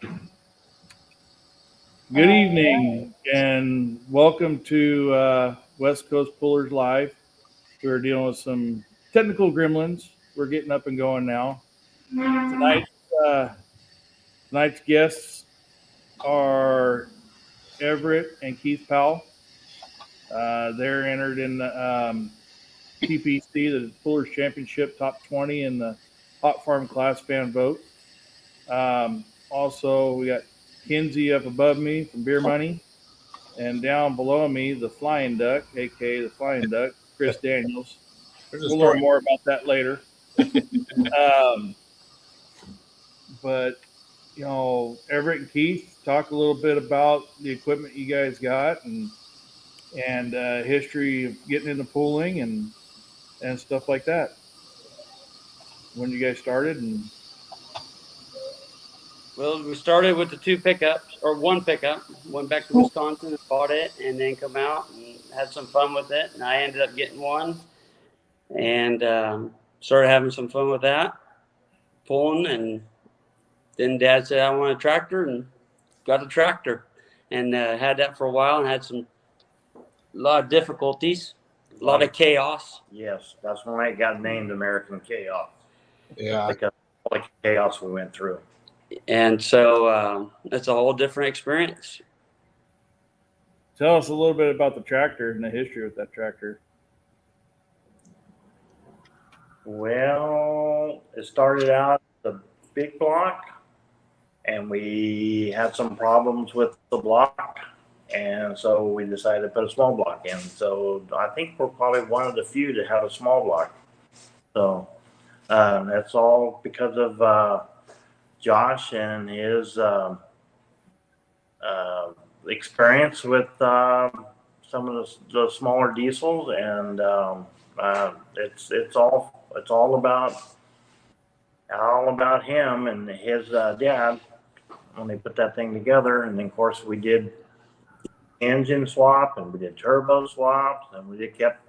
Good evening and welcome to West Coast Pullers Live. We're dealing with some technical gremlins. We're getting up and going now. Tonight, uh, tonight's guests are Everett and Keith Powell. They're entered in the TPC, the Pullers Championship Top 20 in the Hot Farm Class Fan Vote. Also, we got Kinsey up above me from Beer Money. And down below me, the Flying Duck, aka the Flying Duck, Chris Daniels. We'll learn more about that later. um, but Everett and Keith, talk a little bit about the equipment you guys got and history of getting into pooling and stuff like that. When you guys started and Well, we started with the two pickups, or one pickup. Went back to Wisconsin and bought it, and then come out and had some fun with it. And I ended up getting one, and started having some fun with that, pulling. And then Dad said, "I want a tractor," and got a tractor, and had that for a while, and had a lot of difficulties, a lot of chaos. Yes, that's when I got named American Chaos. Yeah, Because all the chaos we went through. And so it's a whole different experience. tell us a little bit about the tractor and the history with that tractor. Well, it started out the big block, and we had some problems with the block, and so we decided to put a small block in. So I think we're probably one of the few to have a small block. So that's all because of Josh and his experience with some of the smaller diesels, and it's all about him and his dad when they put that thing together. And then of course we did engine swap and we did turbo swaps and we just kept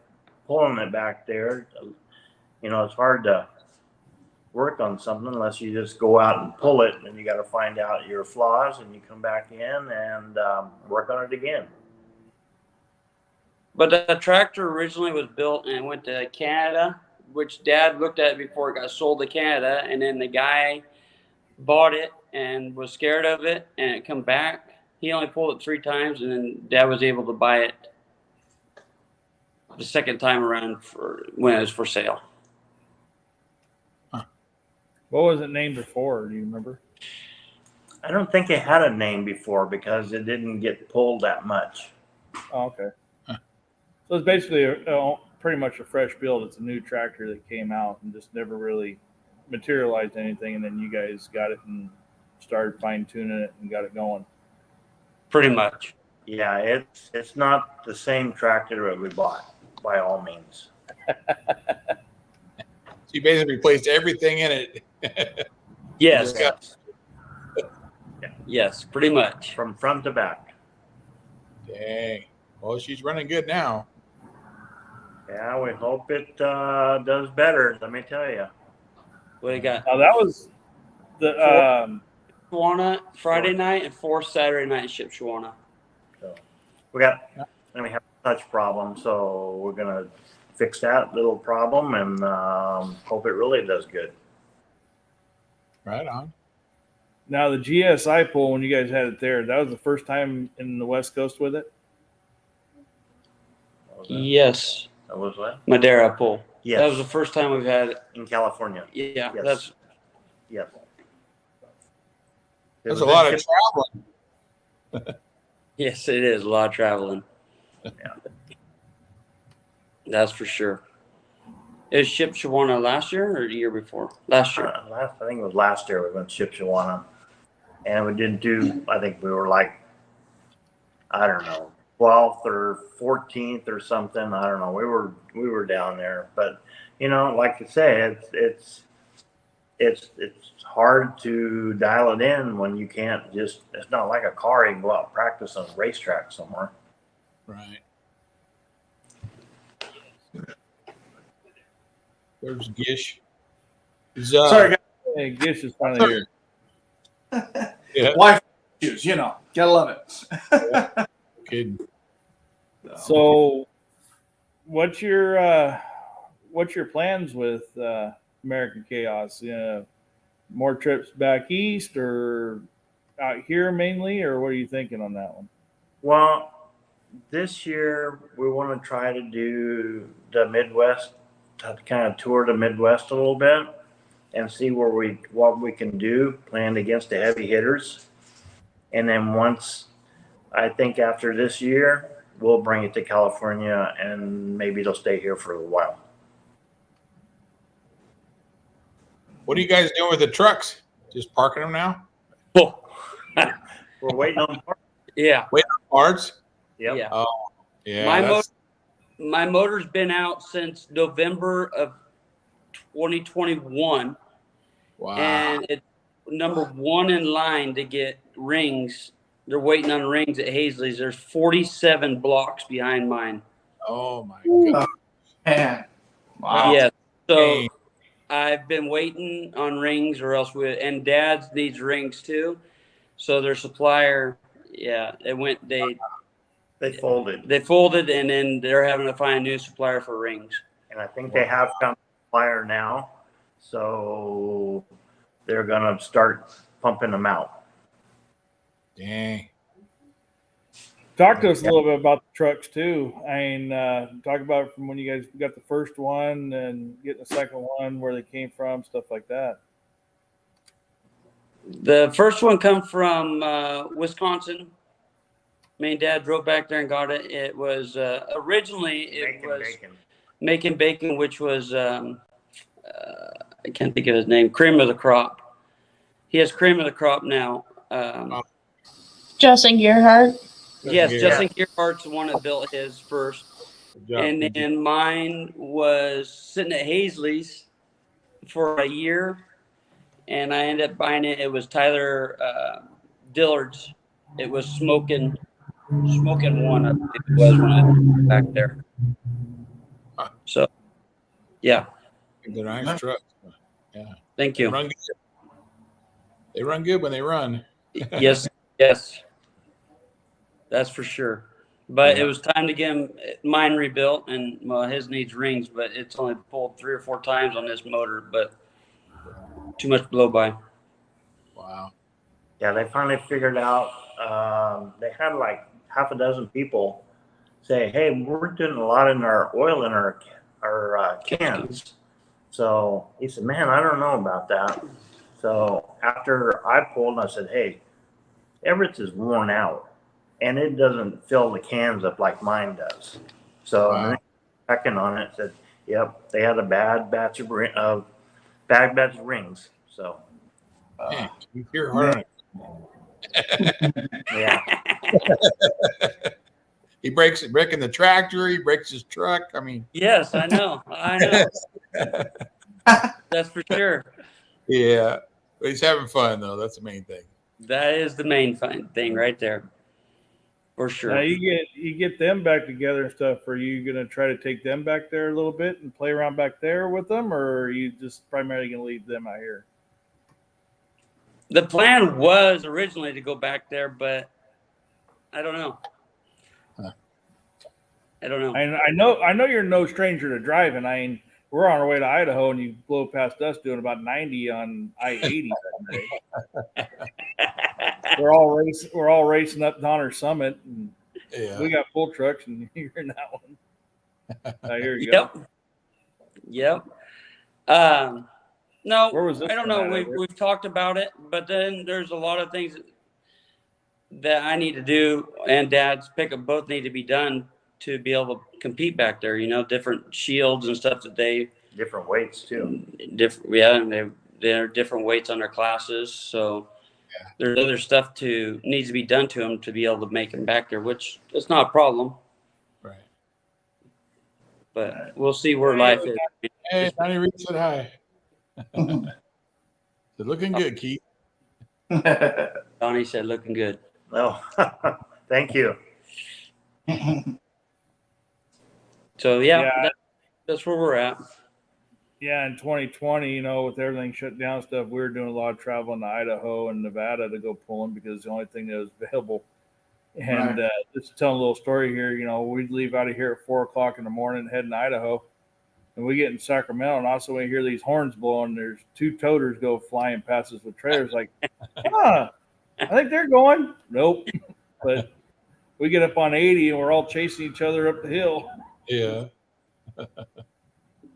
pulling it back there. It's hard to work on something unless you just go out and pull it, and you got to find out your flaws and you come back in and work on it again. But the tractor originally was built and went to Canada, which Dad looked at before it got sold to Canada, and then the guy bought it and was scared of it, and it come back. He only pulled it 3 times, and then Dad was able to buy it the second time around for when it was for sale. What was it named before? Do you remember? I don't think it had a name before because it didn't get pulled that much. Oh, okay. So it's basically pretty much a fresh build. It's a new tractor that came out and just never really materialized anything, and then you guys got it and started fine tuning it and got it going. Pretty much. Yeah, it's not the same tractor that we bought by all means. you basically replaced everything in it. Yes. Yes. Yes, pretty much. From front to back. Dang. Well, she's running good now. Yeah, we hope it does better. Let me tell you. What do you got? Now that was the Shawano Friday night and 4 Saturday night in Shipshewana. So we have a touch problem, so we're gonna fix that little problem and hope it really does good. Right on. now the GSI pool when you guys had it there. That was the first time in the West Coast with it. What was that? Yes, That was what? Madeira pool. Yes. That was the first time we've had it. In California. Yeah, Yes. that's Yes. There's a lot of traveling. yes, it is a lot of traveling. Yeah. That's for sure. Is Shipshewana last year or the year before? Last year. I think it was last year we went to Shipshewana, and we didn't do. I think we were like, I don't know, 12th or 14th or something. I don't know. We were down there, but like you say, it's hard to dial it in when you can't just. It's not like a car you can go out and practice on a racetrack somewhere. Right. There's Gish. Sorry, guys. Hey, Gish is finally here. Yeah. Wife issues, you know, gotta love it. Kidding. So, what's your plans with American Chaos? More trips back east or out here mainly, or what are you thinking on that one? Well, this year we want to try to do the Midwest, to kind of tour the Midwest a little bit and see what we can do, playing against the heavy hitters. And then once, I think after this year, we'll bring it to California and maybe they'll stay here for a while. What are you guys doing with the trucks? Just parking them now? Oh, We're waiting on parts. yeah. Parts? Yep. Yeah. Oh, yeah. My motor's been out since November of 2021, Wow. and it's number one in line to get rings. They're waiting on rings at Hazley's. There's 47 blocks behind mine. Oh my God. Man. Wow. Yeah. So Dang. I've been waiting on rings, or else and Dad's needs rings too. So their supplier, yeah, They folded. they folded, and then they're having to find a new supplier for rings. And I think they have found a supplier now. So they're going to start pumping them out. Dang. Talk to us a little bit about the trucks too. I mean, talk about from when you guys got the first one and getting the second one, where they came from, stuff like that. The first one come from Wisconsin. Me and Dad drove back there and got it. It was originally Making Bacon, which was I can't think of his name. Cream of the Crop. He has Cream of the Crop now. Justin Gearhart. Yes, Yeah. Justin Gearhart's the one that built his first. Good job. And then mine was sitting at Hazley's for a year, and I ended up buying it. It was Tyler Dillard's. It was smoking one. I believe it was when I was back there. So, yeah. They're nice trucks. Thank They you. run good. They run good when they run. Yes. That's for sure. But it was time to get mine rebuilt, and well, his needs rings, but it's only pulled 3 or 4 times on this motor, but too much blow by. Wow. Yeah, they finally figured out. They had like half a dozen people say, "Hey, we're doing a lot in our oil in our cans." So he said, "Man, I don't know about that." So after I pulled, I said, "Hey, Everett's is worn out, and it doesn't fill the cans up like mine does." So Wow. checking on it, said, "Yep, they had a bad batch of rings." So Man, you hear hard on it. yeah, He breaking the tractor. He breaks his truck. I mean, Yes, I know. That's for sure. yeah. But he's having fun though. That's the main thing. That is the main thing right there. For Now sure. you get them back together and stuff. Are you gonna try to take them back there a little bit and play around back there with them, or are you just primarily gonna leave them out here? The plan was originally to go back there, but I don't know. Huh. I don't know. And I know you're no stranger to driving. I mean, we're on our way to Idaho, and you blow past us doing about 90 on I-80 that day. We're all racing up Donner Summit, and Yeah. we got full trucks, and you're in that one. Here you go. Yep. No, Where was this I don't one know. at, We've talked about it, but then there's a lot of things that I need to do, and Dad's pickup both need to be done to be able to compete back there. You know, different shields and stuff that they different weights too. different. Yeah, and they're different weights on their classes, so there's other stuff needs to be done to them to be able to make them back there, which is not a problem. Right. But we'll see where life is. Hey, Johnny Reed said hi. They're looking good, Keith. Donnie said, "Looking good." No, thank you. So yeah, Yeah. that's where we're at. Yeah, in 2020, with everything shut down and stuff, we were doing a lot of traveling to Idaho and Nevada to go pull them because the only thing that was available. And Right. just to tell a little story here, we'd leave out of here at 4 o'clock in the morning, heading to Idaho, and we get in Sacramento, and also we hear these horns blowing. There's 2 toters go flying past us with trailers. Like, I think they're going. Nope. But we get up on 80, and we're all chasing each other up the hill. Yeah.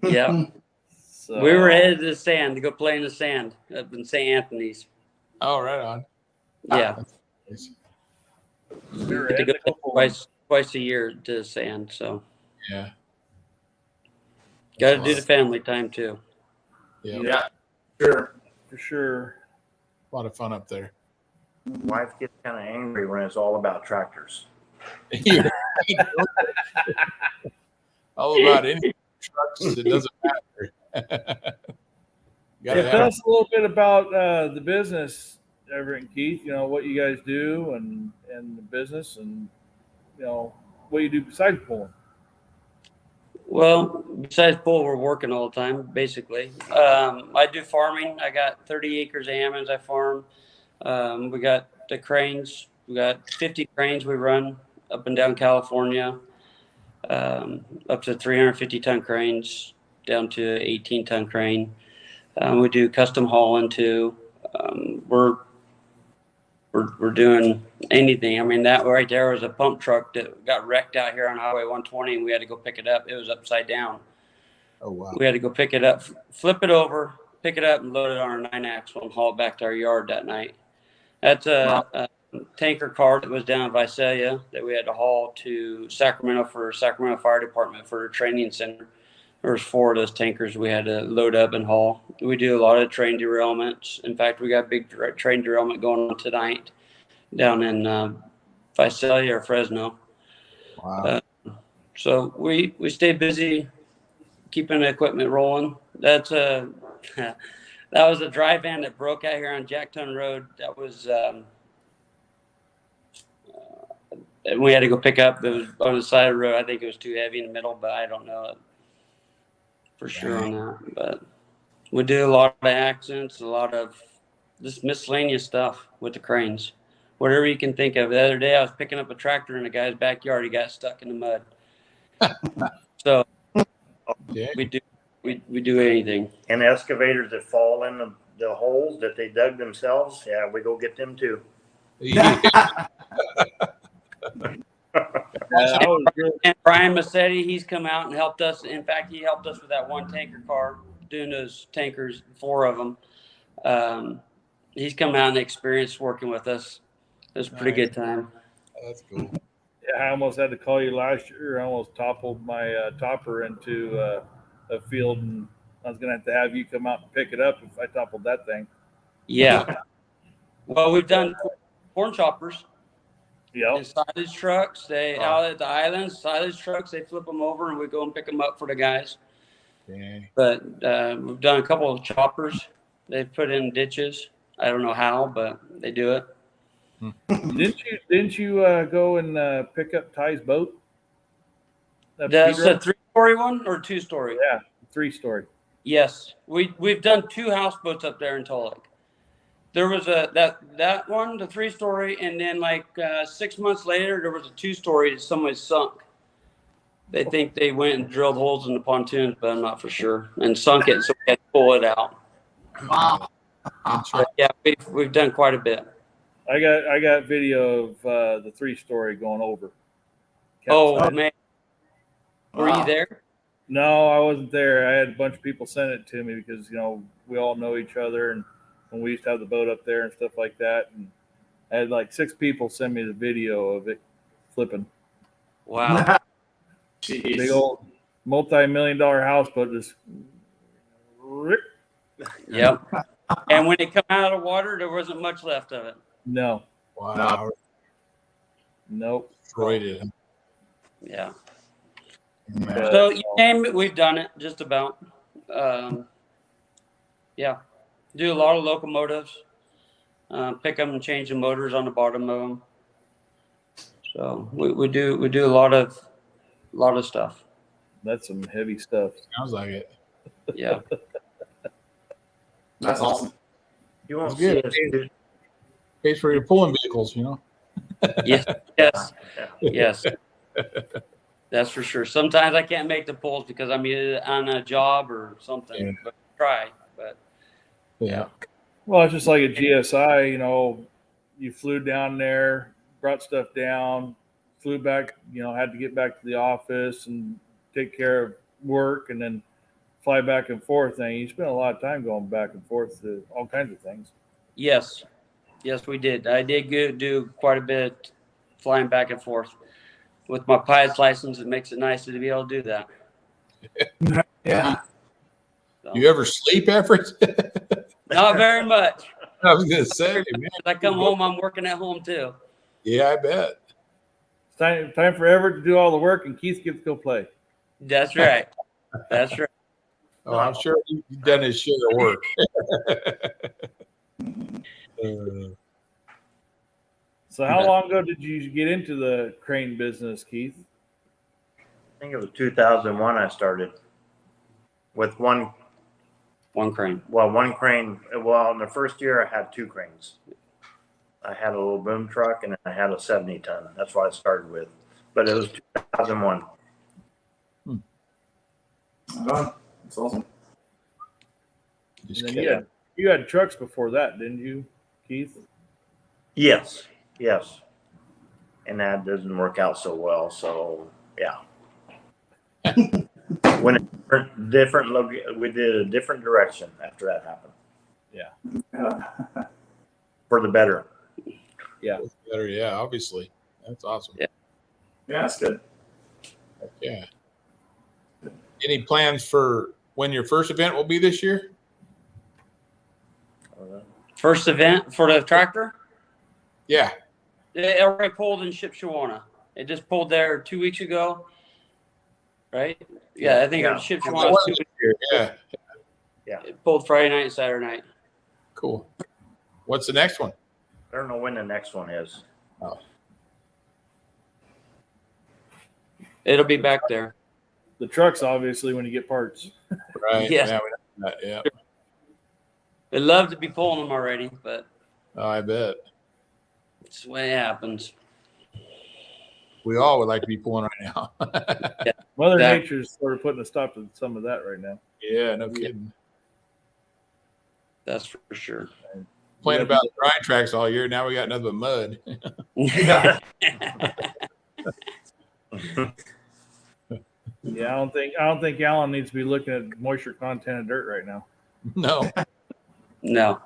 Yeah. So, We were headed to the sand to go play in the sand up in St. Anthony's. Oh, right on. Yeah. we were Get to heading go to go pull 'em. twice a year to the sand. So Yeah. got to do the family time too. Yeah. Yeah. Sure. For sure. A lot of fun up there. Wife gets kind of angry when it's all about tractors. All about any trucks, it doesn't matter. Yeah, tell us a little bit about the business, Everett and Keith. What you guys do and the business, and what you do besides pulling. Well, besides pool, we're working all the time, basically. I do farming. I got 30 acres of almonds I farm. We got the cranes. We got 50 cranes we run up and down California, up to 350-ton cranes, down to 18-ton crane. We do custom hauling too. We're doing anything. I mean, that right there was a pump truck that got wrecked out here on Highway 120, and we had to go pick it up. It was upside down. Oh, wow. We had to go pick it up, flip it over, pick it up, and load it on our 9-axle and haul it back to our yard that night. That's a tanker car that was down in Visalia that we had to haul to Sacramento for Sacramento Fire Department for a training center. There was 4 of those tankers we had to load up and haul. We do a lot of train derailments. In fact, we got a big train derailment going on tonight down in Visalia or Fresno. Wow. So we stay busy keeping the equipment rolling. That's that was a dry van that broke out here on Jackton Road. That was and we had to go pick up. It was on the side of the road. I think it was too heavy in the middle, but I don't know for sure on that. But we do a lot of accidents, a lot of just miscellaneous stuff with the cranes. Whatever you can think of. The other day I was picking up a tractor in a guy's backyard. He got stuck in the mud. So Yeah. we do anything. And excavators that fall in the holes that they dug themselves, yeah, we go get them too. Yeah. I was really, And Brian Massetti, he's come out and helped us. In fact, he helped us with that one tanker car, doing those tankers, 4 of them. He's come out and experienced working with us. It was a pretty good time. That's cool. I almost had to call you last year. I almost toppled my topper into a field, and I was going to have you come out and pick it up if I toppled that thing. Yeah. Well, we've done corn choppers Yep. and silage trucks. They out at the islands, silage trucks. They flip them over and we go and pick them up for the guys. Dang. But we've done a couple of choppers. They've put in ditches. I don't know how, but they do it. Didn't you go and pick up Ty's boat? That's a 3-story one or 2-story? Yeah, 3-story. Yes, we've done 2 houseboats up there in Tulloch. There was that one, the 3-story, and then like 6 months later, there was a 2-story that somebody sunk. They think they went and drilled holes in the pontoons, but I'm not for sure, and sunk it, so we had to pull it out. Wow. But yeah, we've done quite a bit. I got video of the 3-story going over. Oh man, were Wow. you there? No, I wasn't there. I had a bunch of people send it to me because we all know each other, and when we used to have the boat up there and stuff like that, and I had like 6 people send me the video of it flipping. Wow. Jeez. Big old multi-million-dollar houseboat just rip. Yep. And when it come out of the water, there wasn't much left of it. No, Wow. nope. Destroyed it. Yeah. Man. So you name it, we've done it just about. Yeah, do a lot of locomotives. Pick them and change the motors on the bottom of them. So we do a lot of stuff. That's some heavy stuff. Sounds like it. Yeah. That's awesome. You won't That's see good. us do. Pays for your pulling vehicles, you know? Yes. Yes. Yeah. Yes. That's for sure. Sometimes I can't make the pulls because I'm either on a job or something. Yeah. But try. But Yeah. Well, it's just like a GSI, you know, you flew down there, brought stuff down, flew back, you know, had to get back to the office and take care of work and then fly back and forth. And you spent a lot of time going back and forth to all kinds of things. yes. Yes, we did. I did do quite a bit flying back and forth. With my pilot's license, it makes it nicer to be able to do that. Yeah. So, You ever sleep, Everett? not very much. I was gonna say, man. When I come home, I'm working at home too. Yeah, I bet. It's time for Everett to do all the work and Keith gets to go play. That's right. That's right. Oh, I'm sure he's done his share of work. So how long ago did you get into the crane business, Keith? I think it was 2001 I started with one Crane. crane. Well, in the first year I had 2 cranes. I had a little boom truck and I had a 70 ton. That's what I started with. But it was 2001. That's awesome. Just And then kidding. you had trucks before that, didn't you, Keith? Yes. Yes. And that doesn't work out so well. So yeah. When it we did a different direction after that happened Yeah. for the better. Better, yeah, obviously. That's awesome. Yeah. Yeah, that's good. Yeah. Any plans for when your first event will be this year? First event for the tractor. Yeah. It already pulled in Shipshewana. It just pulled there 2 weeks ago. Right? Yeah, I think it was Shipshewana. Well, yeah. It pulled Friday night and Saturday night. Cool. What's the next one? I don't know when the next one is. It'll be back there. The trucks, obviously, when you get parts. Right. Yes. Yeah, we know that, yeah. I'd love to be pulling them already, but Oh, I bet. it's the way it happens. We all would like to be pulling right now. Mother That- Nature's sort of putting a stop to some of that right now. Yeah, no kidding. That's for sure. Playing about dry tracks all year. Now we got nothing but mud. Yeah. Yeah, I don't think Alan needs to be looking at moisture content of dirt right now. No. No.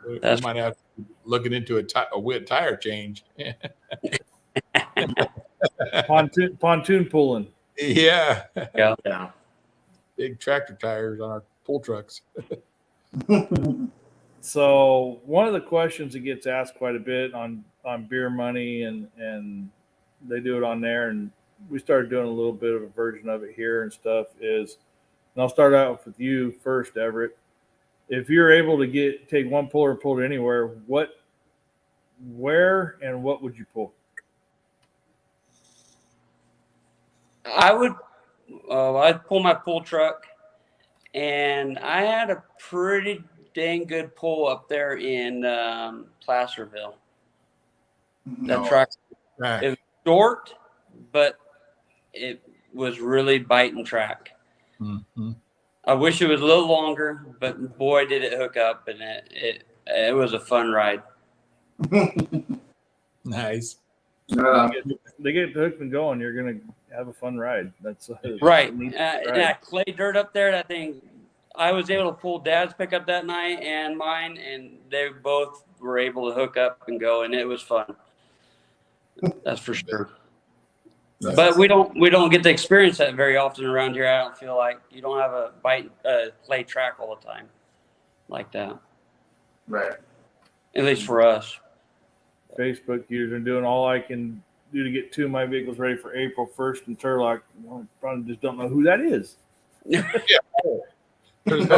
We That's- might have to be looking into a wet tire change. Pontoon pulling. Yeah. Yeah. Big tractor tires on our pull trucks. So one of the questions that gets asked quite a bit on Beer Money and they do it on there, and we started doing a little bit of a version of it here and stuff is, and I'll start out with you first, Everett. If you're able to take one puller and pull it anywhere, where and what would you pull? I'd pull my pull truck, and I had a pretty dang good pull up there in Placerville. That No. truck Right. It was short, but it was really biting track. Mm-hmm. I wish it was a little longer, but boy, did it hook up, and it was a fun ride. Nice. They get hooked and going, you're gonna have a fun ride. That's Right. a neat And ride. that clay dirt up there, that thing, I was able to pull Dad's pickup that night and mine, and they both were able to hook up and go, and it was fun. That's for sure. But we don't get to experience that very often around here. I don't feel like you don't have a clay track all the time like that. Right. At least for us. Facebook user and doing all I can do to get 2 of my vehicles ready for April 1st in Turlock. Well, probably just don't know who that is. There's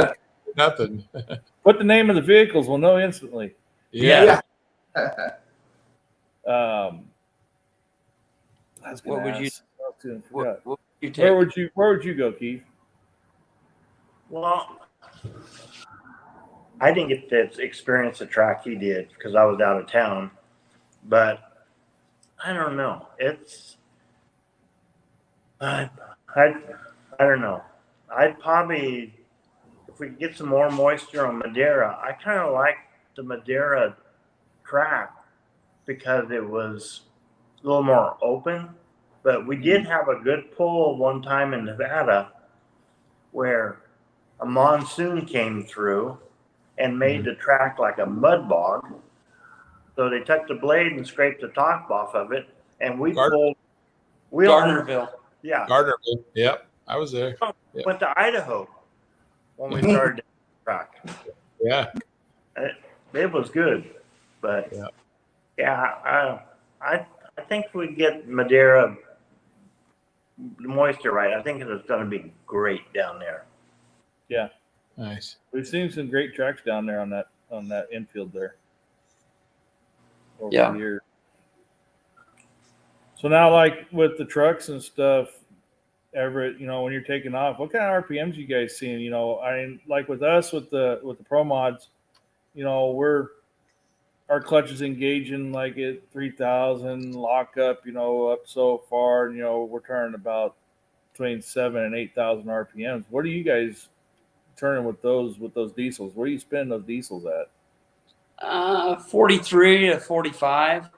nothing. Put the name of the vehicles, we'll know instantly. Yeah. I was gonna What would you- ask. I forgot. What would you take? Where would you go, Keith? Well, I didn't get to experience the track he did because I was out of town, but I don't know. I, I don't know. I'd probably, if we could get some more moisture on Madera, I kind of like the Madera track because it was a little more open. But we did have a good pull one time in Nevada where a monsoon came through and made the track like a mud bog. So they took the blade and scraped the top off of it, and we pulled. We Gardnerville. Yeah. Gardnerville. Yep. I was there. Yep. Went to Idaho when we started the track. Yeah. It was good, but Yeah. I think if we get Madera moisture right, I think it's going to be great down there. Yeah, Nice. we've seen some great tracks down there on that infield there. Over Yeah. the years. So now, like with the trucks and stuff, Everett, when you're taking off, what kind of RPMs you guys seeing? I mean, like with us with the Pro Mods, our clutch is engaging like at 3,000 lockup, up so far, and we're turning about between 7,000 and 8,000 RPMs. What are you guys turning with those diesels? Where are you spending those diesels at? 43 to 45.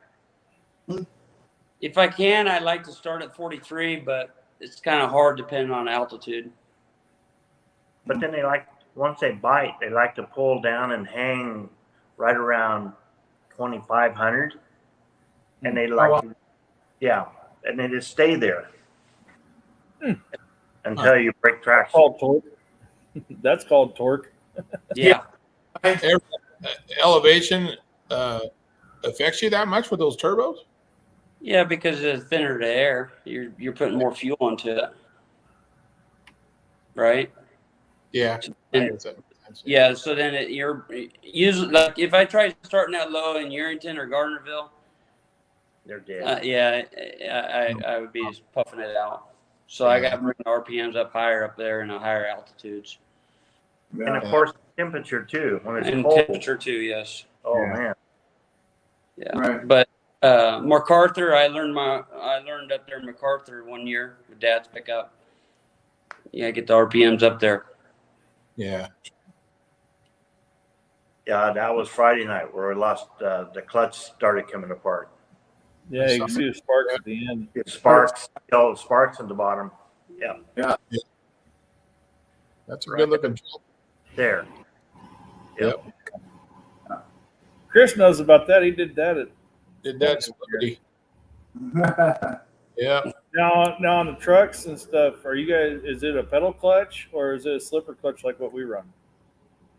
If I can, I'd like to start at 43, but it's kind of hard depending on altitude. But then once they bite, they like to pull down and hang right around 2,500, and they like, and they just stay there until you break traction. Called torque. That's called torque. Yeah. Elevation affects you that much with those turbos? Yeah, because it's thinner to air. You're putting more fuel into it. Right? Yeah. And, yeah, so then you're usually, like, if I try starting that low in Urrington or Gardnerville, They're dead. I would be just puffing it out. So I got to bring the RPMs up higher up there in the higher altitudes. And of course, temperature too. When it's And cold. temperature too, yes. Oh man. Yeah. Right. But MacArthur, I learned up there in MacArthur one year with Dad's pickup. Yeah, get the RPMs up there. Yeah. Yeah, that was Friday night where we lost. The clutch started coming apart. Yeah, you can see the sparks at the end. It sparks, yellow sparks at the bottom. That's a good looking tool. There. Yep. Chris knows about that. He did that Did that spaghetti. Yeah. Now on the trucks and stuff. Are you guys? Is it a pedal clutch or is it a slipper clutch like what we run?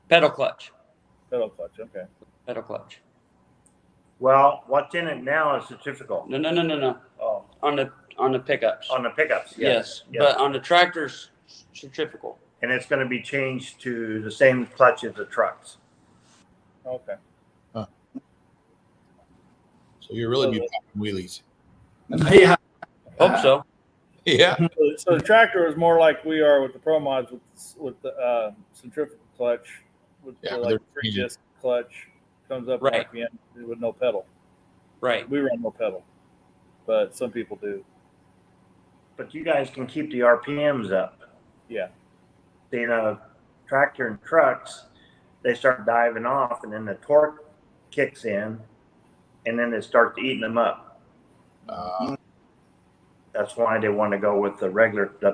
Pedal clutch. Pedal clutch. Okay. Pedal clutch. Well, what's in it now is centrifugal. No. Oh, On the pickups. on the pickups. Yes. Yes. But on the tractors, centrifugal. And it's going to be changed to the same clutch as the trucks. Okay. So you'll really be popping wheelies. Yeah. Hope so. Yeah. So the tractor is more like we are with the Pro Mods with the centrifugal clutch with Yeah, the, but like they're 3-disc clutch comes up Right. RPM with no pedal. Right. We run no pedal, but some people do. But you guys can keep the RPMs up. Yeah. Tractor and trucks, they start diving off, and then the torque kicks in, and then it starts eating them up. That's why they want to go with the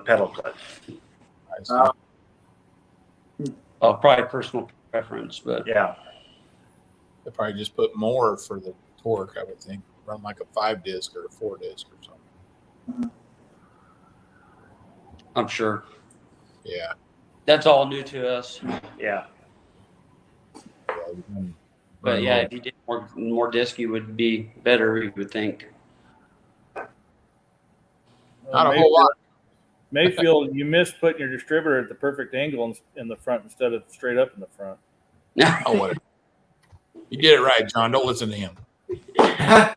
pedal clutch. I see. Probably personal preference, but Yeah. They probably just put more for the torque, I would think. Run like a 5-disc or a 4-disc or something. I'm sure Yeah. that's all new to us. Yeah. But yeah, if you did more disc, you would be better. You would think. Not a whole lot. Mayfield, you missed putting your distributor at the perfect angle in the front instead of straight up in the front. Oh, whatever. You did it right, John. Don't listen to him. It's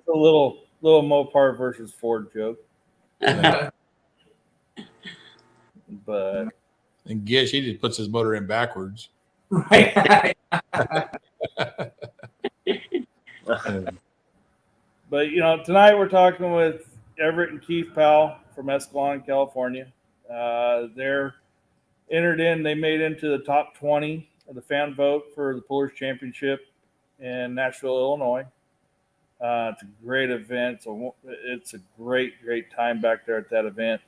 a little Mopar versus Ford joke. Yeah. but And Gish, he just puts his motor in backwards. Right. But tonight we're talking with Everett and Keith Powell from Escalon, California. They're entered in. They made into the top 20 of the fan vote for the Pullers Championship in Nashville, Illinois. It's a great event. It's a great time back there at that event.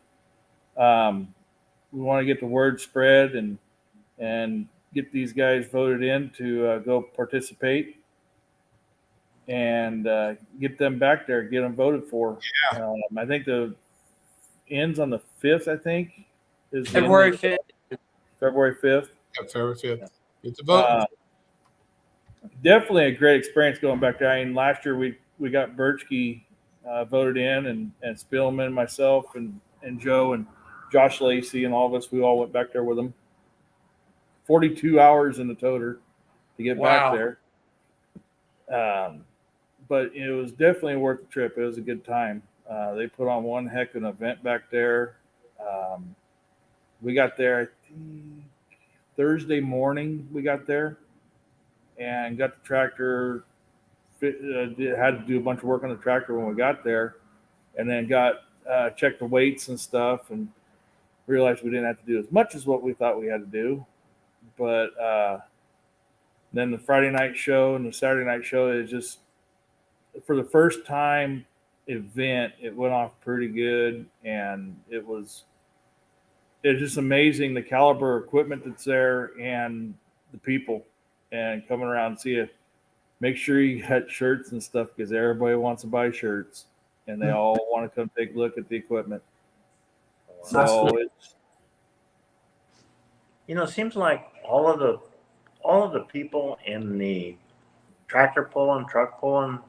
We want to get the word spread and get these guys voted in to go participate and get them back there, get them voted for. Yeah. I think the ends on the 5th, I think. Is the end February of- 5th. February 5th. Yeah, February 5th. Get the vote. Definitely a great experience going back there. I mean, last year we got Birchke voted in, and Spielman, myself, and Joe and Josh Lacey, and all of us. We all went back there with them. 42 hours in the toter to get back Wow. there. But it was definitely worth the trip. It was a good time. They put on one heck of an event back there. We got there, I think, Thursday morning. We got there and got the tractor. Had to do a bunch of work on the tractor when we got there, and then got checked the weights and stuff, and realized we didn't have to do as much as what we thought we had to do. But then the Friday night show and the Saturday night show is just, for the first time event, it went off pretty good, and it was just amazing, the caliber of equipment that's there and the people, and coming around and see it. Make sure you got shirts and stuff, because everybody wants to buy shirts, and they all want to come take a look at the equipment. So it's, It seems like all of the people in the tractor pulling, truck pulling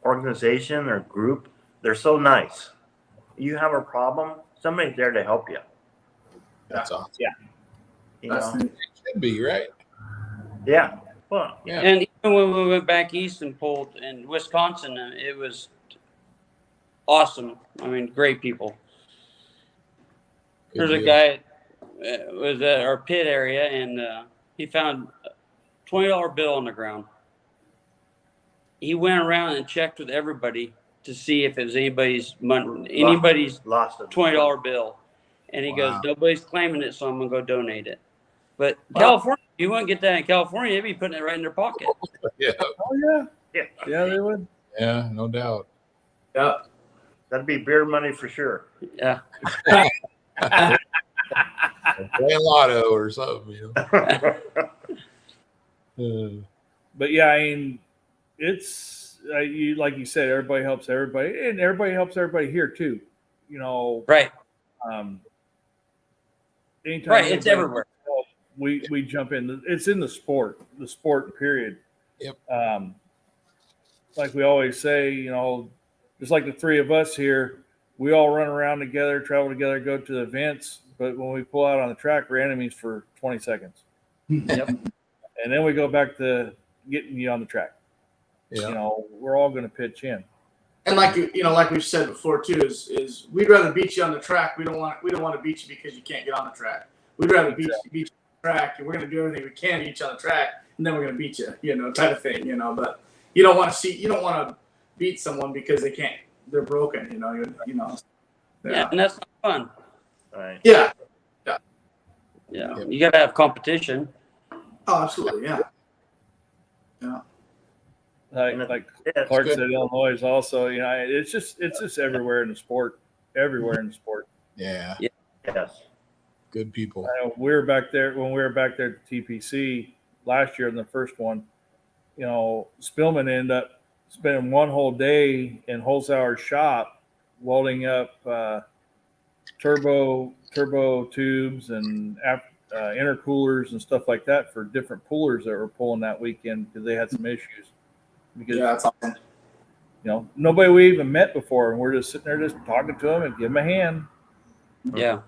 organization or group, they're so nice. You have a problem, somebody's there to help you. That's awesome. You That's know? neat. Should be, right? Yeah. Well, Yeah. And even when we went back east and pulled in Wisconsin, it was awesome. I mean, great people. Good There's a deal. guy was at our pit area, and he found a $20 bill on the ground. He went around and checked with everybody to see if it was anybody's lost it. $20 bill, and he goes, Wow. "Nobody's claiming it, so I'm gonna go donate it." But Wow. California, you wouldn't get that in California. They'd be putting it right in their pocket. Yeah. oh Yeah. yeah, they would. Yeah, no doubt. Yeah. That'd be beer money for sure. Yeah. Playing lotto or something, But yeah, I mean, it's like you said, everybody helps everybody, and everybody helps everybody here too. Right. Anytime Right. It's anybody everywhere. helps, we jump in. It's in the sport period. Yep. Like we always say, just like the three of us here, we all run around together, travel together, go to the events. But when we pull out on the track, we're enemies for 20 seconds. Yep. And then we go back to getting you on the track. Yeah. We're all going to pitch in. And like we've said before too, is we'd rather beat you on the track. We don't want to beat you because you can't get on the track. We'd rather beat you on the track, and we're going to do everything we can to beat you on the track, and then we're going to beat you, type of thing, But you don't want to beat someone because they're broken, Yeah, and that's not fun. Right. Yeah. Yeah. Yep. You got to have competition. Oh, absolutely. Yeah. Like Yeah, Clark good. said, Illinois is also, it's just everywhere in the sport, everywhere in the sport. Yeah. yes. Good people. I know we were back there when we were back there at the TPC last year in the first one. Spillman ended up spending one whole day in Holzhauer's shop welding up turbo tubes and intercoolers and stuff like that for different pullers that were pulling that weekend because they had some issues. Because Yeah, that's awesome. nobody we even met before, and we're just sitting there just talking to them and give them a hand. Yeah.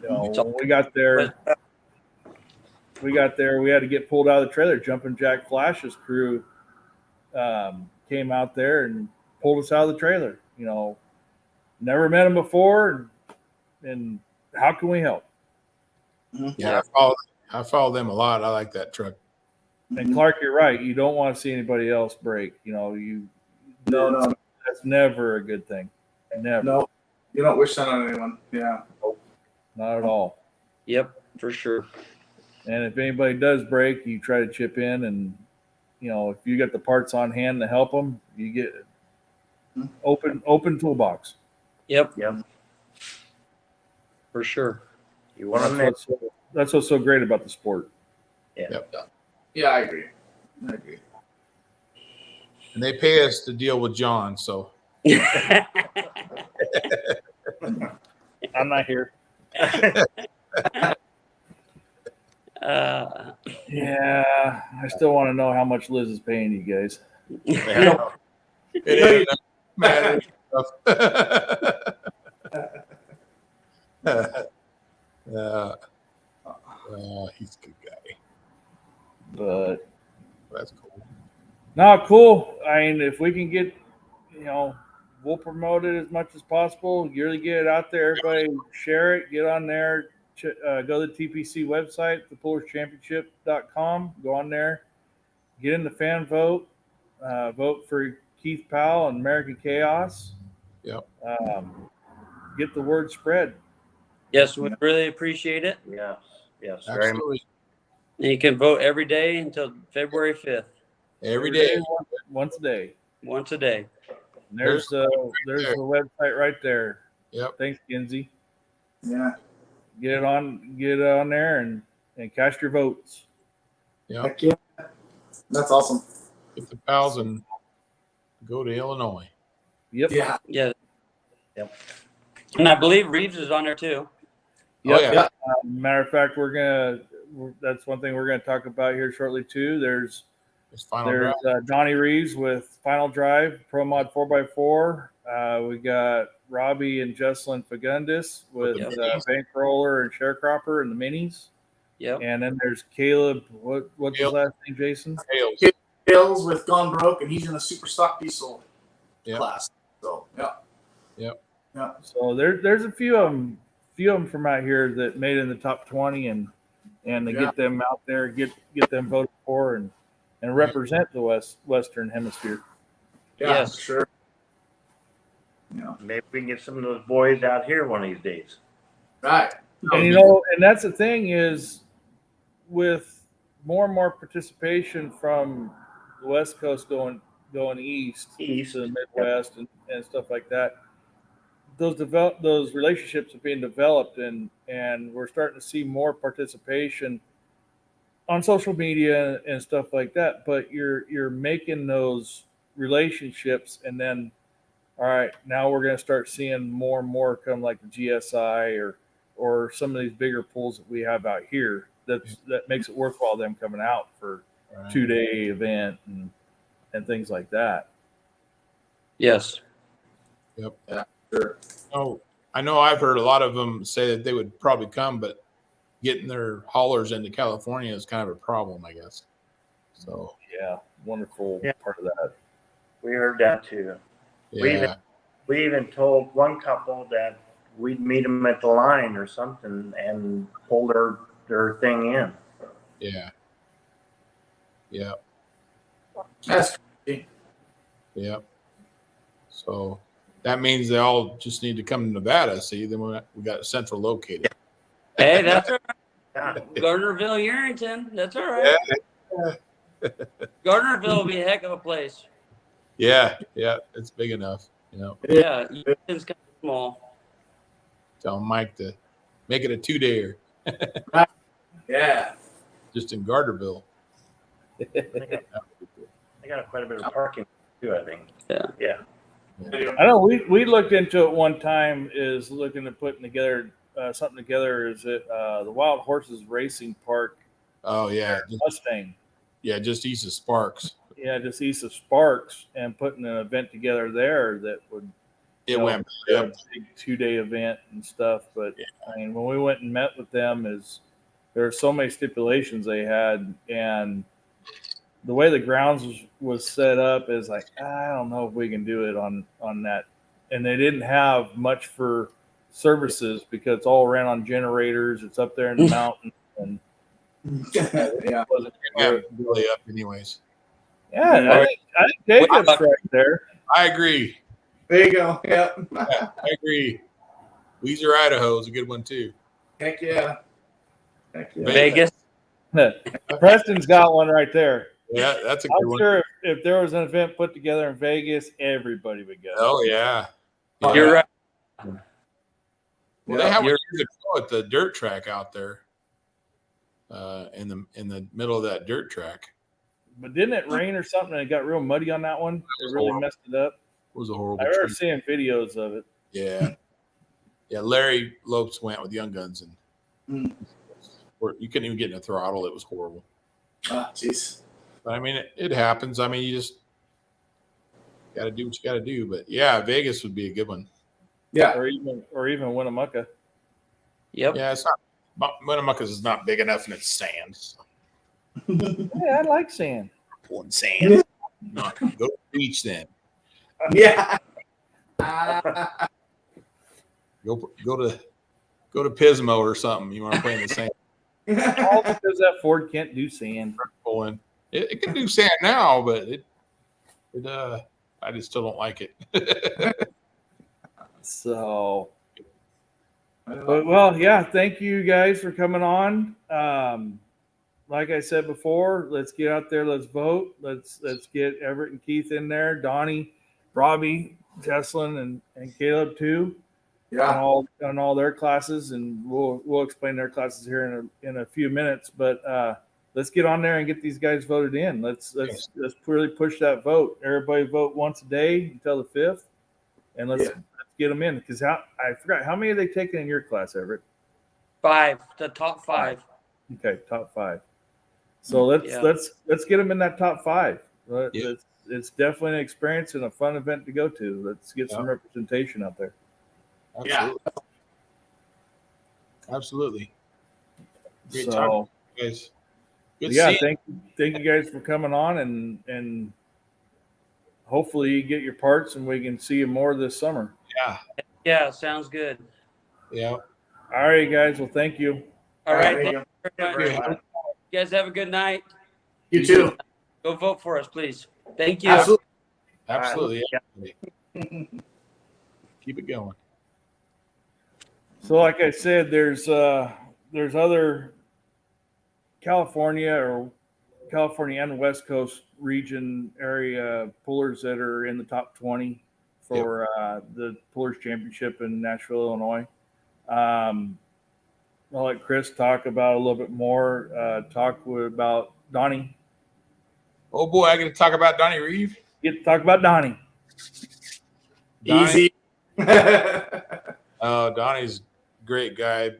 When we got there, we had to get pulled out of the trailer. Jumping Jack Flash's crew came out there and pulled us out of the trailer. Never met him before, and how can we help? Yeah, I follow them a lot. I like that truck. And Clark, you're right. You don't want to see anybody else break. No. That's never a good thing. Never. No, you don't wish that on anyone. Yeah. Not at all. Yep, for sure. And if anybody does break, you try to chip in, and if you got the parts on hand to help them, you get open toolbox. Yep, Yep. for sure. You want them there. That's what's so great about the sport. Yeah, I agree. And they pay us to deal with John, so I'm not here. Yeah, I still want to know how much Liz is paying you guys. Yeah. it doesn't matter. He's a good guy. But That's cool. no, cool. I mean, if we can get, we'll promote it as much as possible. Really get it out there. Everybody share it. Get on there. Go to the TPC website, thepullerschampionship.com. Go on there. Get in the fan vote. Vote for Keith Powell and American Chaos. Yep. Get the word spread. Yes, we really appreciate it. Yes. Very much. Absolutely. And you can vote every day until February 5th, Every day. Once a day. once a day. And there's the website right there. Yep. Thanks, Kinsey. Yeah. Get it on there and cast your votes. Yep. Heck yeah. That's awesome. Get the pals and go to Illinois. Yep. Yeah. Yeah. Yep. And I believe Reeves is on there too. Yep. Oh, yeah. Yeah. Matter of fact, that's one thing we're gonna talk about here shortly too. There's It's final drive. Donnie Reeves with Final Drive Pro Mod 4x4. We got Robbie and Jesselyn Fagundis with Yep. Bankroller and Sharecropper and the Minis. Yep. And then there's Caleb. What's his Caleb. last name? Jason. Tails. Hills with Gone Broke, and he's in a super stock diesel Yep. class. So yeah. Yep. Yeah. So there's a few of them from out here that made it in the top 20, and to Yeah. get them out there, get them voted for, and represent the Western Hemisphere. Yeah. Yes. For sure. Yeah. Maybe we can get some of those boys out here one of these days. Right. And and that's the thing is, with more and more participation from the West Coast going east East. to the Midwest and stuff like that, those relationships are being developed, and we're starting to see more participation on social media and stuff like that. But you're making those relationships, and then all right, now we're going to start seeing more and more come like the GSI or some of these bigger pools that we have out here. That makes it worthwhile them coming out for Right. 2-day event and things like that. Yes. Sure. Oh, I know I've heard a lot of them say that they would probably come, but getting their haulers into California is kind of a problem, I guess. So, Yeah, wonderful Yeah. part of that. We heard that too. yeah. We even told one couple that we'd meet them at the line or something and pull their thing in. Yeah. Yeah. That's Yeah. So that means they all just need to come to Nevada. See, then we got central located. Hey, that's all Yeah. right. Gardnerville, Yerington. That's all right. Gardnerville will be a heck of a place. Yeah. Yeah. It's big enough. Yeah. Yerington's kind of small. Tell Mike to make it a 2-dayer yeah. just in Gardnerville. They got quite a bit of parking too, I think. Yeah. I know we looked into it one time, is looking at putting together something together. Is it the Wild Horses Racing Park Oh, yeah. Mustang? Just east of Sparks. Yeah, just east of Sparks, and putting an event together there that would It went. be a Yep. big 2-day event and stuff. But I mean, when we went and met with them, there are so many stipulations they had, and the way the grounds was set up is like, I don't know if we can do it on that. And they didn't have much for services because it's all ran on generators. It's up there in the mountains, and Yeah. it wasn't Yeah, really up anyways. I think Jacob's right there. I agree. There you go. Yep. I agree. Weezer, Idaho is a good one too. Heck yeah. Heck yeah. Vegas. Preston's got one right there. Yeah, that's a good I'm one. sure if there was an event put together in Vegas, everybody would go. Oh yeah. Oh, You're right. Well, they have one You're- years ago at the dirt track out there, in the middle of that dirt track. But didn't it rain or something and it got real muddy on that one? It really messed it up. It was a horrible. I remember trip. seeing videos of it. Yeah, yeah. Larry Lopes went with Young Guns, and you couldn't even get in the throttle. It was horrible. Ah, jeez. But I mean, it happens. I mean, you just got to do what you got to do. But yeah, Vegas would be a good one. Yeah. Or even Winnemucca. Yep. Yeah, it's not. Winnemucca's is not big enough, and it's sand. So. Yeah, I like sand. Pulling sand. No, go to the beach then. Yeah. Go to Pismo or something. You want to play in the sand. All because that Ford can't do sand. Pulling. It can do sand now, but I just still don't like it. So, but well, yeah. Thank you guys for coming on. Like I said before, let's get out there. Let's vote. Let's get Everett and Keith in there. Donnie, Robbie, Teslin, and Caleb too. Yeah. On all their classes, and we'll explain their classes here in a few minutes. But let's get on there and get these guys voted in. Let's really push that vote. Everybody vote once a day until the 5th, and let's get them in. Because I forgot how many are they taking in your class, Everett? 5. The top 5. Okay, top 5. So let's get them in that top 5. It's definitely an experience and a fun event to go to. Let's get some representation out there. Absolutely. Absolutely. Great So, talking, guys. Good yeah, seeing thank you guys for coming on, and hopefully you get your parts and we can see you more this summer. Yeah, sounds good. you. Yeah. All right, guys. Well, thank you. All right. There you Thank you very much. You guys have a good night. You too. Go vote for us, please. Thank you. Absolutely. Absolutely. Keep it going. So, like I said, there's other California and West Coast region area pullers that are in the top 20 for the Pullers Championship in Nashville, Illinois. I'll let Chris talk about a little bit more. About Donnie. Oh boy, I get to talk about Donnie Reeve. Get to talk about Donnie. Easy. Oh, Donnie's a great guy.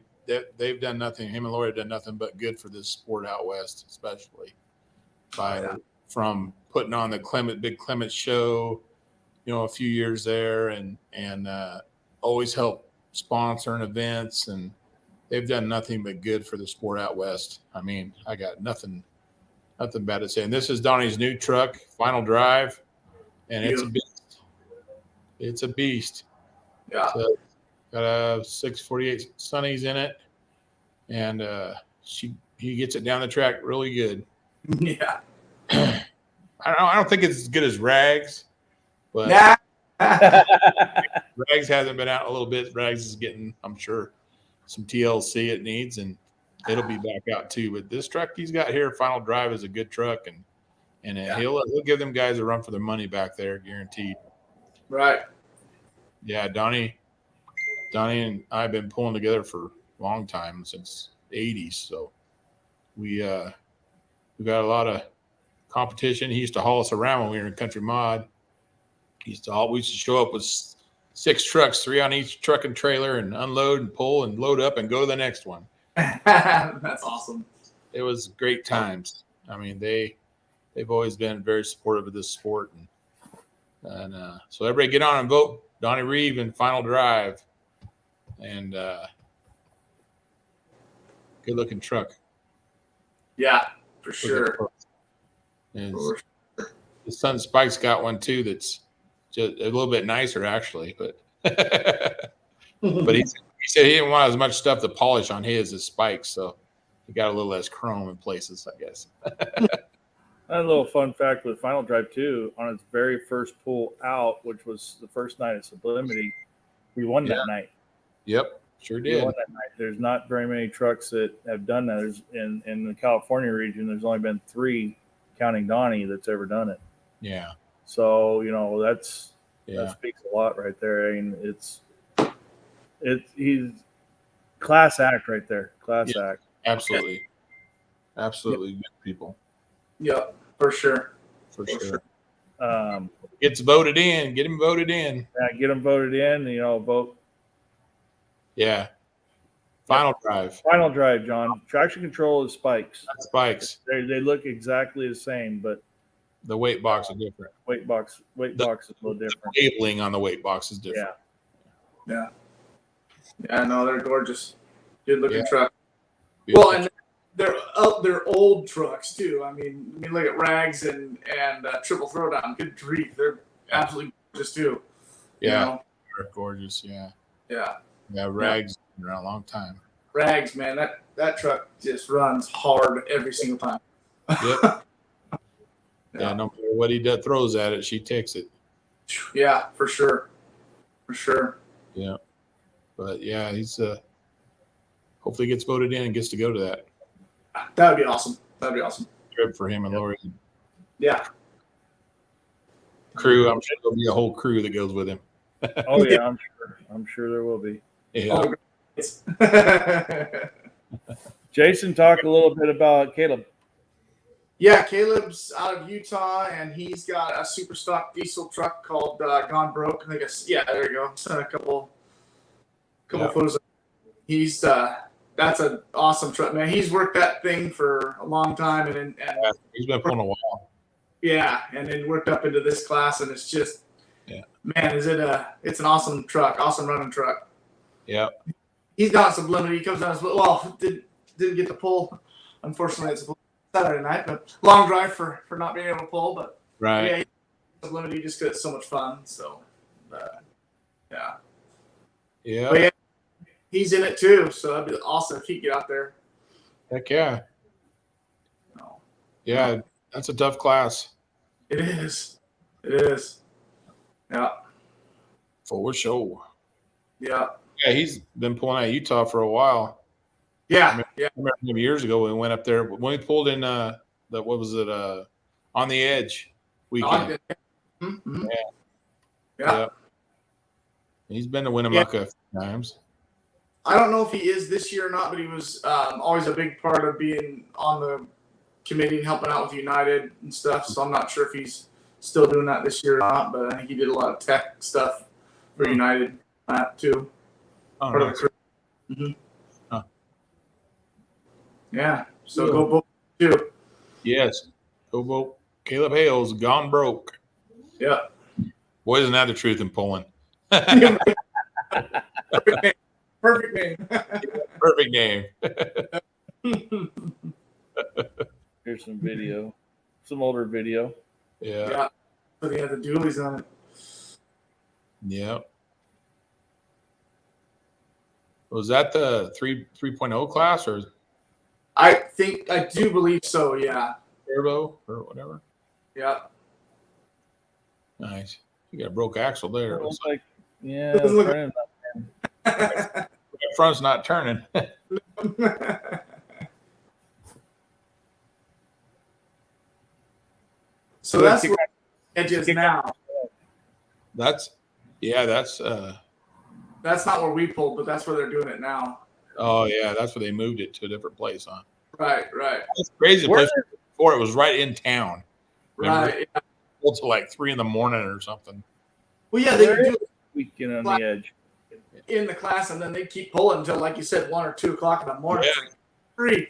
They've done nothing. Him and Lori have done nothing but good for this sport out west, especially from putting on the Big Clement show, a few years there, and always help sponsoring events, and they've done nothing but good for the sport out west. I mean, I got nothing bad to say. And this is Donnie's new truck, Final Drive, and it's a beast. It's a beast. Yeah. So, got a 648 Sunnies in it, and he gets it down the track really good. Yeah. I don't think it's as good as Rags, but Nah. Rags hasn't been out a little bit. Rags is getting, I'm sure, some TLC it needs, and it'll be back out too. But this truck he's got here, Final Drive, is a good truck, and he'll give them guys a run for their money back there, guaranteed. Right. Yeah, Donnie and I have been pulling together for a long time, since the 80s. So we got a lot of competition. He used to haul us around when we were in Country Mod. We used to show up with 6 trucks, 3 on each truck and trailer, and unload and pull and load up and go to the next one. That's awesome. It was great times. I mean, they've always been very supportive of this sport, and so everybody get on and vote Donnie Reeve and Final Drive, and good looking truck. Yeah, for sure. And his son Spike's got one too that's just a little bit nicer, actually, but but said he didn't want as much stuff to polish on his as Spike's, so he got a little less chrome in places, I guess. A little fun fact with Final Drive 2, on its very first pull out, which was the first night of Sublimity, we won that night. Yep, sure We did. won that night. There's not very many trucks that have done that. There's in the California region, there's only been 3, counting Donnie, that's ever done it. Yeah, So, that yeah, speaks a lot right there. I mean, he's class act right there. Class Yeah. act. absolutely. Absolutely good people, Yep, for sure. for sure. Get Get him voted in. them voted in, vote. Yeah. Final Drive. Final Drive, John. Traction control is Spikes. Spikes. They look exactly the same, but The weight box is different. weight box is a little different. Labeling on the weight box is different. Yeah. Yeah, no, they're gorgeous. Good looking Yeah. truck. Beautiful. Well, and they're old trucks too. I mean, look at Rags and Triple Throwdown. Good grief, they're absolutely gorgeous too. you yeah, know? they're gorgeous. Yeah, Yeah. Rags been around a long time. Rags, man, that truck just runs hard every single time. Yep. Yeah, no matter what he throws at it, she takes it. Yeah, for sure. For sure. Yeah, but yeah, he's hopefully gets voted in and gets to go to that That would be awesome. That'd be awesome. trip for him and Lori. Yeah. Crew, I'm sure there'll be a whole crew that goes with him. Oh yeah, I'm sure there will be. Yeah. Oh, Jason, talk a little bit about Caleb. yeah, Caleb's out of Utah, and he's got a super stock diesel truck called Gone Broke. I guess. Yeah, there you go. Sent a couple Yeah. photos. He's that's an awesome truck, man. He's worked that thing for a long time, and He's been pulling a while. yeah, and then worked up into this class, and it's just, Yeah. man, it's an awesome truck, awesome running truck. Yeah. He's got Sublimity. He comes down didn't get to pull. Unfortunately, it's Saturday night, but long drive for not being able to pull. But Right. yeah, Sublimity just 'cause it's so much fun. So, yeah. Yeah. But yeah, he's in it too, so that'd be awesome if he could get out there. Heck yeah. No, Yeah. That's a tough class. it is. It is. Yeah. For sure. Yeah. Yeah, he's been pulling out of Utah for a while. Yeah. Yeah. I remember him years ago when we went up there when we pulled in On the Edge weekend. Mm-hmm. Yeah. Yeah. He's been to Winnemucca a few times. I don't know if he is this year or not, but he was always a big part of being on the committee and helping out with United and stuff. So I'm not sure if he's still doing that this year or not, but I think he did a lot of tech stuff for United too. Oh, Part of the nice. crew. Mhm. Huh. Yeah. So Cool. go both too. Yes. Go vote. Caleb Hales, Gone Broke. Yeah. Boy, isn't that the truth in pulling? Perfect name. Perfect name. Perfect game. Here's some video, some older video. Yeah. Yeah. But he had the dualies on it. Yeah. Was that the 3.0 class or I do believe so. Yeah. turbo or whatever? Yeah. Nice. You got a broke axle there. It looks like, yeah, Doesn't look- front end. That front's not turning. So that's where Edge is now. That's That's not where we pulled, but that's where they're doing it now. oh yeah, that's where they moved it to a different place, huh? Right. That's crazy. The Where place before it was right in town. Remember? Right. Yeah. Pulled till like 3 a.m. or something. Well, yeah, they Where could do it Weekend on the Edge. in the class, and then they keep pulling until, like you said, 1 or 2 o'clock in the morning. Yeah. It's like, free.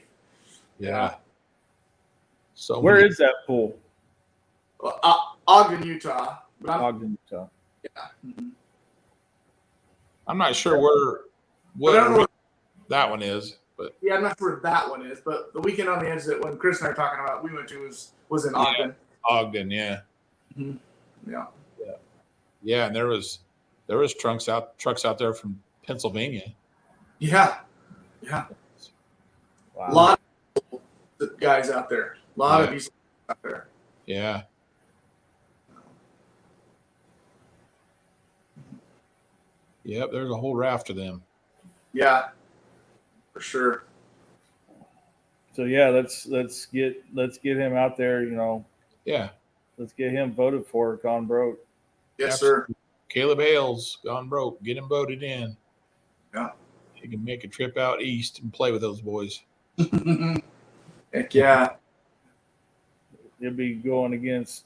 Yeah. So Where many- is that pool? Ogden, Utah. But Ogden, Utah. I'm not sure But I don't know. what that one is, but Yeah, I'm not sure what that one is, but the weekend on the Edge that when Chris and I were talking about, we went to was in Ogden. Ogden, yeah. Yeah. Yeah, and there was trucks out there from Pennsylvania. Yeah. Yeah. Wow. A lot of guys out there. A lot of diesel out there. Yeah. Yep, there's a whole raft of them. Yeah. For sure. So yeah, let's get him out there. Yeah. Let's get him voted for. Gone broke. Yes, Absolutely. Caleb Hales gone broke. Get him voted in. Yeah. He can make a trip out east and play with those boys. sir. Heck yeah. He'll be going against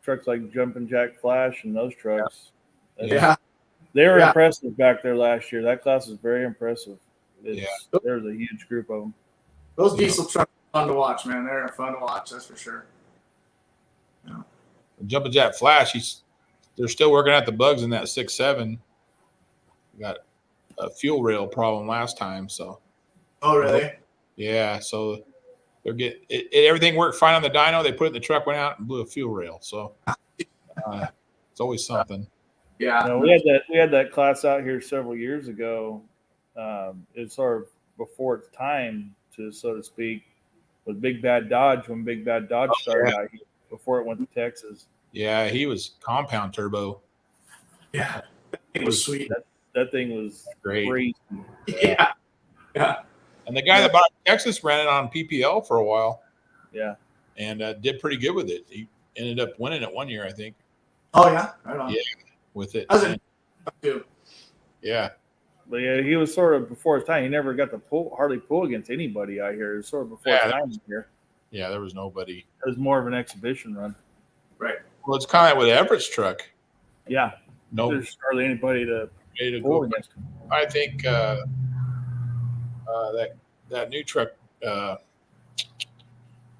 trucks like Jumpin' Jack Flash and those trucks. Yeah. They were Yeah. impressive back there last year. That class is very impressive. There's a huge group of them. Those diesel trucks are fun to watch, man. They're fun to watch, that's for sure. Jumping Jack Flash, they're still working out the bugs in that 6.7. Got a fuel rail problem last time, so Oh, really? yeah. So they're everything worked fine on the dyno. They put it in the truck, went out and blew a fuel rail. So it's always something. Yeah. We had that class out here several years ago. It's sort of before its time, so to speak, with Big Bad Dodge when Big Bad Dodge started out here before it went to Texas. Yeah, he was compound turbo. Yeah. It was sweet. That thing was Great. crazy. Yeah. Yeah. And the guy that bought Texas ran it on PPL for a while. Yeah. And did pretty good with it. He ended up winning it one year, I think, Oh, yeah. Right on. Yeah. with it. I was in too. Yeah. But yeah, he was sort of before his time. He never got to hardly pull against anybody out here. It was sort of before his time here. Yeah, there was nobody. It was more of an exhibition run. Right. Well, it's kind of like with Everett's truck. Yeah. No There's hardly anybody to way to pull go. against. I think that new truck, that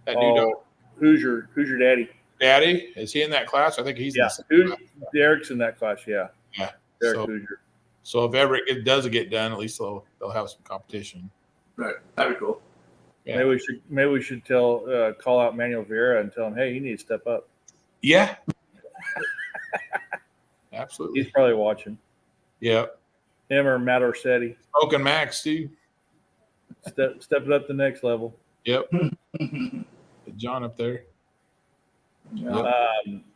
new dog, Who's your daddy? Daddy, is he in that class? I think he's in Yeah. the same class. Derek's in that class, yeah. Yeah. Derek So, Hoosier. so if ever it does get done, at least they'll have some competition. Right. That'd be cool. Yeah. Maybe we should call out Manuel Vieira and tell him, hey, you need to step up. Yeah. Absolutely. He's probably watching. Yeah. Him or Matt Orsetti. Smoking Max too. Step it up the next level. Yep. Get John up there. Yeah.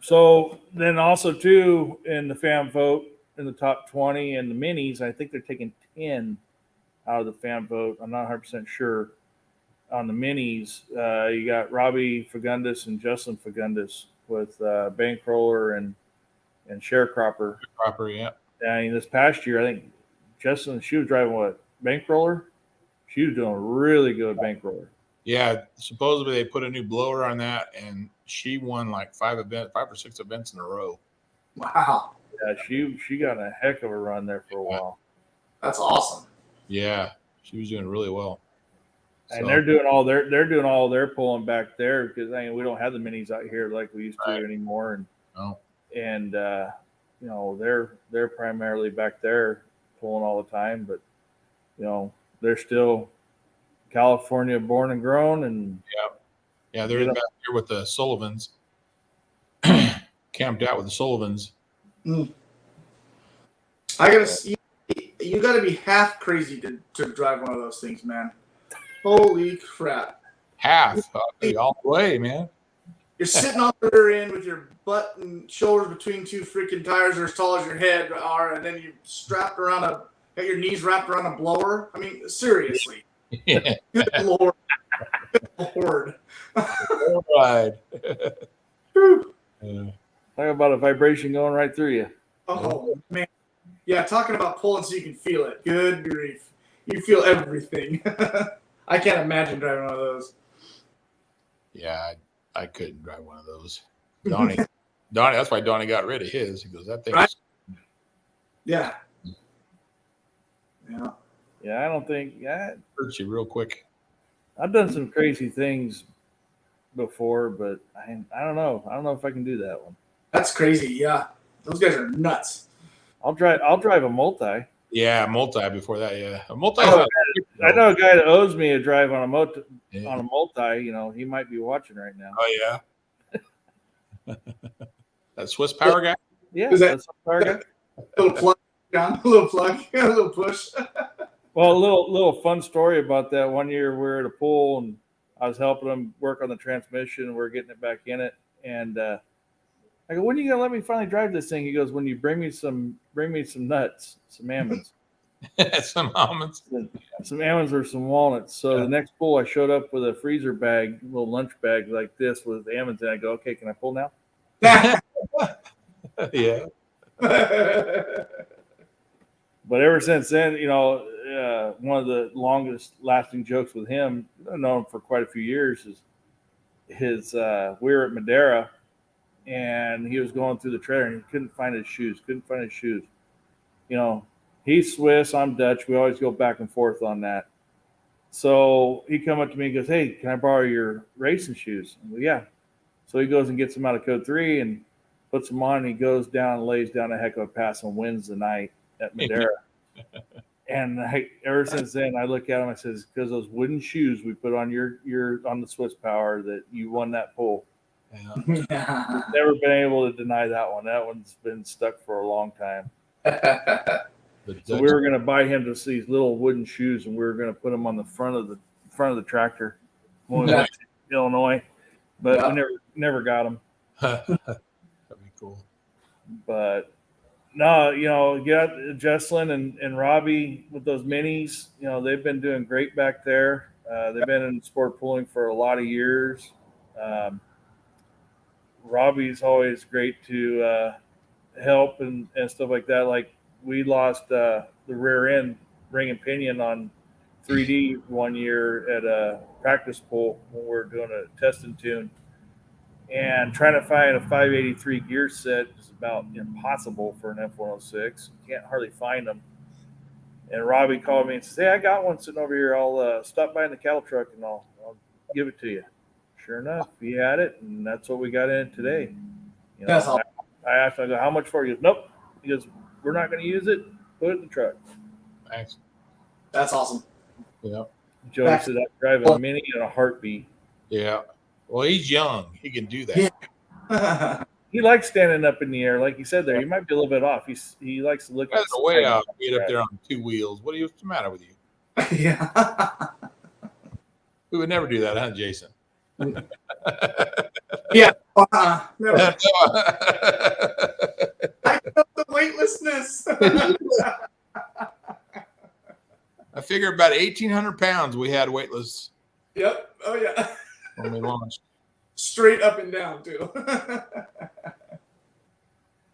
So then also too in the fan vote in the top 20 and the minis, I think they're taking 10 out of the fan vote. I'm not 100% sure on the minis. You got Robbie Fagundes and Justin Fagundes with Bankroller and Sharecropper. Proper, yeah. And this past year, I think Justin, she was driving what? Bankroller? She was doing really good Bankroller. Yeah. Supposedly they put a new blower on that, and she won like 5 or 6 events in a row. Wow. Yeah, she got a heck of a run there for a while. That's awesome. Yeah, she was doing really well. And So, they're doing all their pulling back there because we don't have the minis out here like we used to Right. anymore. no. And they're primarily back there pulling all the time, but they're still California born and grown, and Yeah, they're Yeah. back here with the Sullivans. Camped out with the Sullivans. I gotta. You gotta be half crazy to drive one of those things, man. Holy crap! Half all the way, man. You're sitting on the rear end with your butt and shoulders between two freaking tires that are as tall as your head are, and then you got your knees wrapped around a blower. I mean, seriously. Yeah. Good Lord. Good Lord. All right. Whew. talk about a vibration going right through you. Oh, man. Yeah, talking about pulling so you can feel it. Good grief. You feel everything. I can't imagine driving one of those. Yeah, I couldn't drive one of those. Donnie, that's why Donnie got rid of his. He goes, that thing Right. Yeah. Yeah. Yeah, I don't think hurts you real quick. I've done some crazy things before, but I don't know. I don't know if I can do that one. That's crazy. Yeah. Those guys are nuts. I'll drive a multi. Yeah, multi before that. Yeah, a multi. Oh, I know a guy that owes me a drive on a multi. Yeah. On a multi, he might be watching right now. Oh yeah. That Swiss Power guy. Yeah, Is that- that's our guy. A little plug, John. A little plug. A little push. Well, a little fun story about that. One year we were at a pool and I was helping him work on the transmission. And we are getting it back in it, and I go, "When are you gonna let me finally drive this thing?" He goes, "When you bring me some nuts, some almonds, Some almonds. some almonds or some walnuts." So the next pool, I showed up with a freezer bag, little lunch bag like this with almonds, and I go, "Okay, can I pull now?" Yeah. But ever since then, one of the longest lasting jokes with him, I've known him for quite a few years, is we were at Madeira and he was going through the trailer and he couldn't find his shoes. He's Swiss, I'm Dutch. We always go back and forth on that. So he come up to me and goes, "Hey, can I borrow your racing shoes?" I go, "Yeah." So he goes and gets them out of Code 3 and puts them on, and he goes down and lays down a heck of a pass and wins the night at Madeira. And ever since then, I look at him. I says, "Because those wooden shoes we put on your on the Swiss Power that you won that pull." Yeah. Never been able to deny that one. That one's been stuck for a long time. So we were going to buy him just these little wooden shoes, and we were going to put them on the front of the tractor when we went to Illinois, but we never got them. That'd be cool. But no, Jesslyn and Robbie with those minis, they've been doing great back there. They've been in sport pooling for a lot of years. Robbie's always great to help and stuff like that. Like we lost the rear end ring and pinion on 3D one year at a practice pool when we were doing a test and tune. And trying to find a 583 gear set is about impossible for an F106. You can't hardly find them. And Robbie called me and said, "Hey, I got one sitting over here. I'll stop by in the cattle truck and I'll give it to you." Sure enough, he had it, and that's what we got in it today. That's awesome. I asked him, I go, "How much for it?" He goes, "Nope." He goes, "We're not going to use it. Put it in the truck." Thanks. That's awesome. Yeah. Joey said, "I drive a Mini in a heartbeat." Yeah. Well, he's young. He can do that. Yeah. He likes standing up in the air, like you said there. He might be a little bit off. He likes to look. That's the way out. Get up there on two wheels. What's the matter with you? Yeah. We would never do that, huh, Jason? Yeah. Never. I felt the weightlessness. I figure about 1,800 pounds we had weightless Yep. Oh yeah. when we launched. Straight up and down too.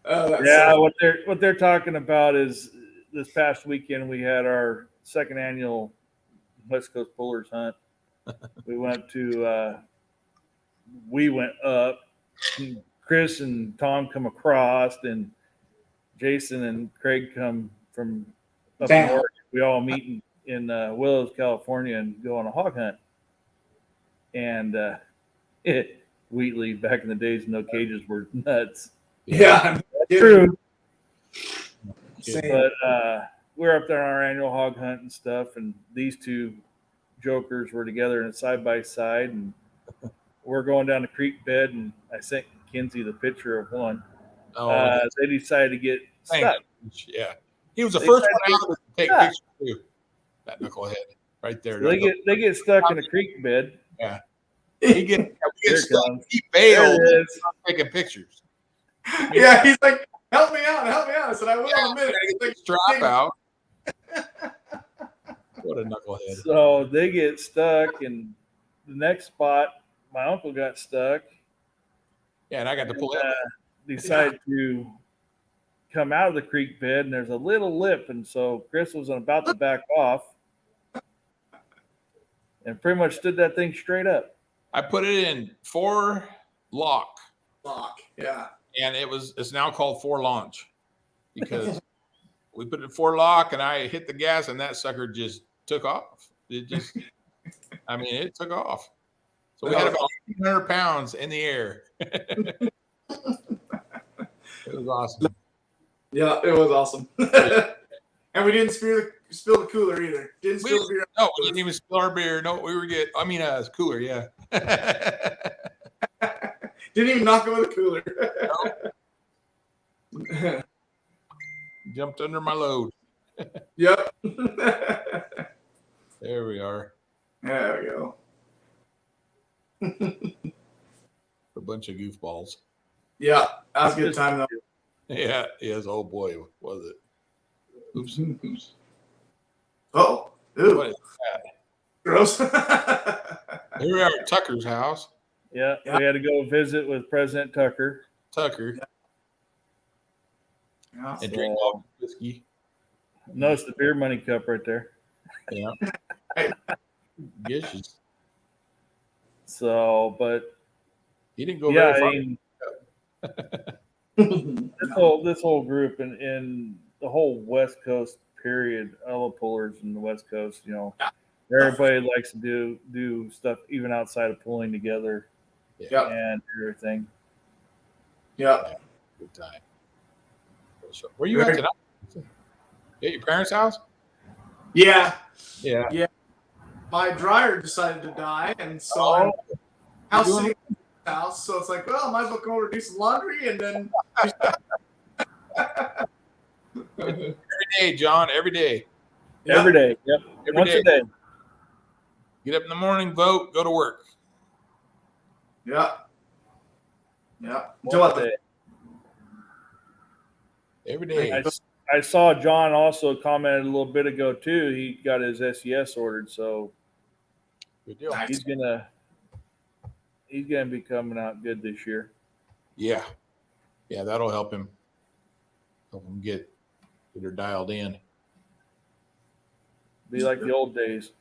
Yeah, what they're talking about is this past weekend we had our second annual West Coast Pullers hunt. We went up. Chris and Tom come across, and Jason and Craig come from up north. We all meet in Willows, California, and go on a hog hunt. And Wheatley back in the days, no cages were nuts. Yeah. That's true. Same. But we're up there on our annual hog hunt and stuff, and these two jokers were together in a side by side, and we're going down the creek bed, and I sent Kinsey the picture of one. They decided to get stuck. Yeah, he was the first one out to take pictures too. That knucklehead right there. So they get stuck in a creek bed. Yeah, he gets stuck. He bailed. Taking pictures. Yeah, he's like, "Help me out, help me out." I said, "I will in a minute." Get the strap out. What a knucklehead. So they get stuck, and the next spot, my uncle got stuck. Yeah, and I got to pull it. Decided to come out of the creek bed, and there's a little lip, and so Chris was about to back off, and pretty much stood that thing straight up. I put it in 4 lock. Yeah. And it's now called 4 launch because we put it in 4 lock, and I hit the gas, and that sucker just took off. It took off. So we had about 1,800 pounds in the air. It was awesome. Yeah, it was awesome. And we didn't spill the cooler either. Didn't spill the beer. No, we didn't even spill our beer. No, we were good. I mean, it's cooler, yeah. Didn't even knock over the cooler. Jumped under my load. Yep. There we are. There we go. A bunch of goofballs. Yeah, that was a good time though. Yeah, yes. Oh boy, was it? Oops. Oh, What ooh, is that? gross. Here we are at Tucker's house. Yeah, Yeah. we had to go visit with President Tucker. Tucker Yeah. and drink all the whiskey. Notice the beer money cup right there. Yeah. Yes. So, but He didn't go yeah, very far. I mean, this whole group and the whole West Coast period, all the pullers in the West Coast, you know, everybody likes to do stuff even outside of pulling together Yep. and everything. Yep. Good time. So, where you at tonight? At your parents' house? Yeah. Yeah. My dryer decided to die, and so I'm house sitting in the house. So it's like, well, might as well come over to do some laundry, and then. Every day, John. Every day. Yeah. Every day. Yep. Every Once day. a day. Get up in the morning, vote, go to work. Yeah. Yeah. Until Once what a the day. Every day. I saw John also commented a little bit ago too. He got his SES ordered, so Good deal. Nice. he's gonna be coming out good this year. Yeah. Yeah, that'll help him. Help him get her dialed in. Be like the old days.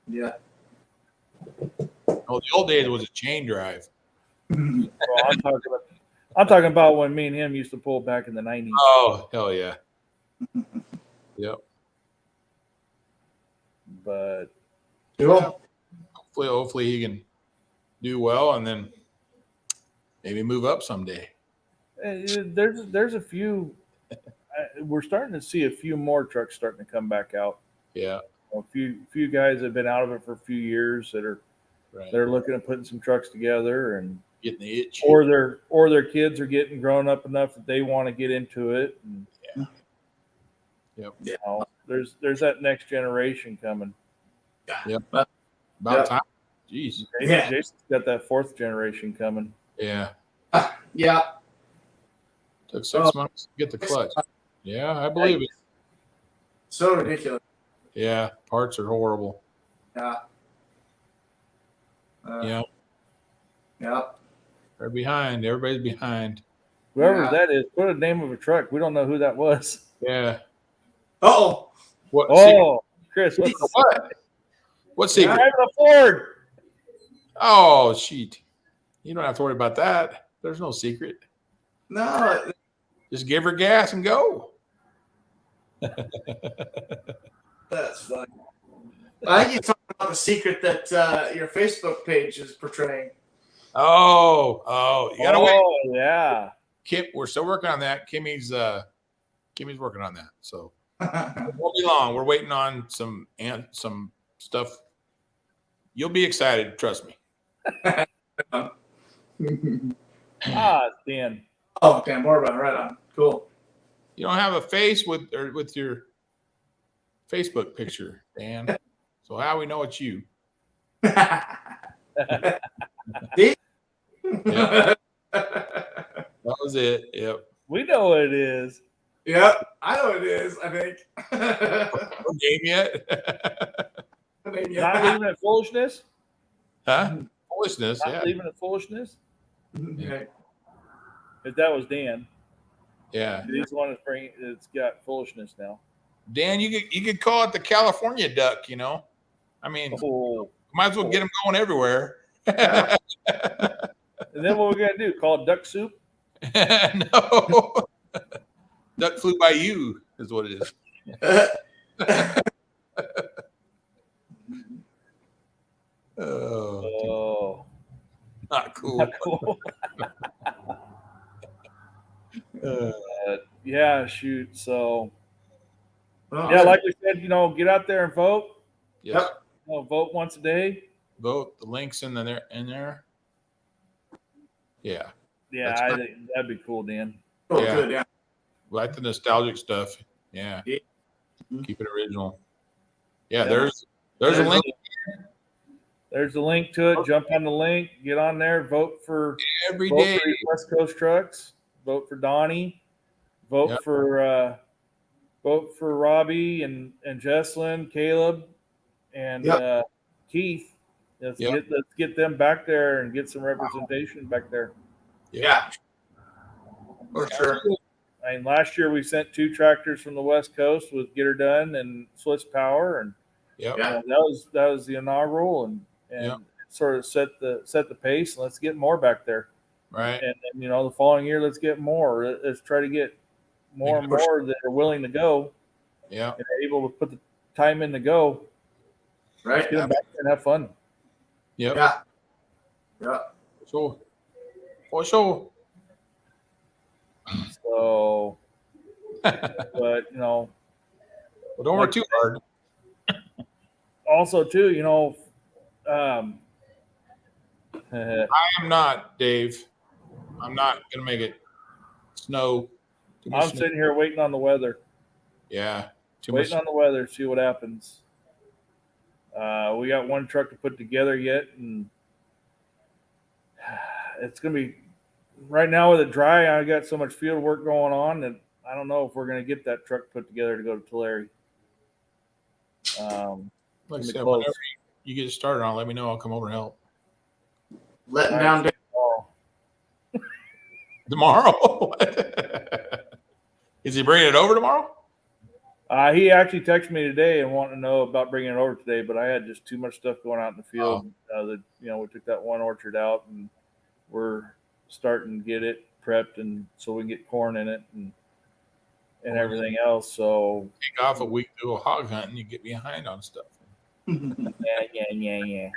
Yeah. Oh, the old days was a chain drive. Well, I'm talking about when me and him used to pull back in the 90s. Oh, hell yeah. Yep. But Cool. Hopefully he can do well and then maybe move up someday. there's a few. We're starting to see a few more trucks starting to come back out. Yeah. A few guys that have been out of it for a few years that are Right. they're looking at putting some trucks together, and Getting the itch. or their kids are getting grown up enough that they want to get into it. And, Yep. you know, there's that next generation coming. About Yep. time. Jeez. Yeah. Jason's got that fourth generation coming. Yeah. Yeah. Took 6 months to get the clutch. Yeah, I believe it. So ridiculous. Yeah. Parts are horrible. Yeah. Yeah. Yeah. They're behind. Everybody's behind. Whoever Yeah. that is, put a name of a truck. We don't know who that was. Yeah. Oh. What? Oh, Chris, what's Secret? What? What secret? driving a Ford? Oh, shit. You don't have to worry about that. There's no secret. No. Just give her gas and go. That's funny. I think you're talking about the secret that your Facebook page is portraying. Oh, you gotta wait. Oh, yeah. Kim, we're still working on that. Kimmy's working on that. So it won't be long. We're waiting on some stuff. You'll be excited, trust me. Ah, Dan. Oh, Dan Barba, right on. Cool. You don't have a face with your Facebook picture, Dan. So how we know it's you? See? That was it. Yep. We know what it is. Yep, I know what it is, I think. No game yet? Not leaving it foolishness. Huh? Foolishness. Not Yeah. leaving it foolishness. Okay. If that was Dan, Yeah. he's the one that's bringing. It's got foolishness now. Dan, you could call it the California duck. You know, I mean, Oh, might as well get them going everywhere. and then what we gonna do? Call it duck soup? No. Duck flew by you is what it is. Oh, Oh, not cool. not cool. Uh, Yeah, shoot. So Well, yeah, like we said, get out there and vote. yes. Vote once a day. Vote. The links in there. Yeah. Yeah, That's I great. think that'd be cool, Dan. oh, Yeah. good, yeah. Like the nostalgic stuff. Yeah. Keep it original. Yeah, Yeah. there's a link There's a link to it. Jump on the link, get on there, vote for every vote day. for your West Coast trucks, vote for Donnie, vote Yep. for Robbie and Jesslyn, Caleb, and Yep. Keith. Let's Yep. get them back there and get some representation back there. Yeah. For sure. I mean, last year we sent 2 tractors from the West Coast with Get Her Done and Switch Power, and Yep. Yeah. that was the inaugural, and Yep. sort of set the pace. Let's get more back there, Right. and the following year let's get more. Let's try to get more and more that are willing to go Yeah. and are able to put the time in to go. Right. Get them back there and have fun. Yep. Yeah. Yeah. Sure. For sure. So, but Well, don't work too hard. also too, I am not, Dave. I'm not gonna make it snow. Too much I'm snow. sitting here waiting on the weather. Yeah. Too Waiting much. on the weather, see what happens. We got one truck to put together yet, and it's gonna be right now with it dry. I got so much field work going on that I don't know if we're gonna get that truck put together to go to Tulare. Like I gonna be said, close. whenever you get started on, it, let me know. I'll come over and help Letting down. Oh, tomorrow. Is he bringing it over tomorrow? he actually texted me today and wanted to know about bringing it over today, but I had just too much stuff going out in the field. We took that one orchard out, and we're starting to get it prepped, and so we can get corn in it and everything else. So Take off a week to go hog hunting. You get behind on stuff. yeah.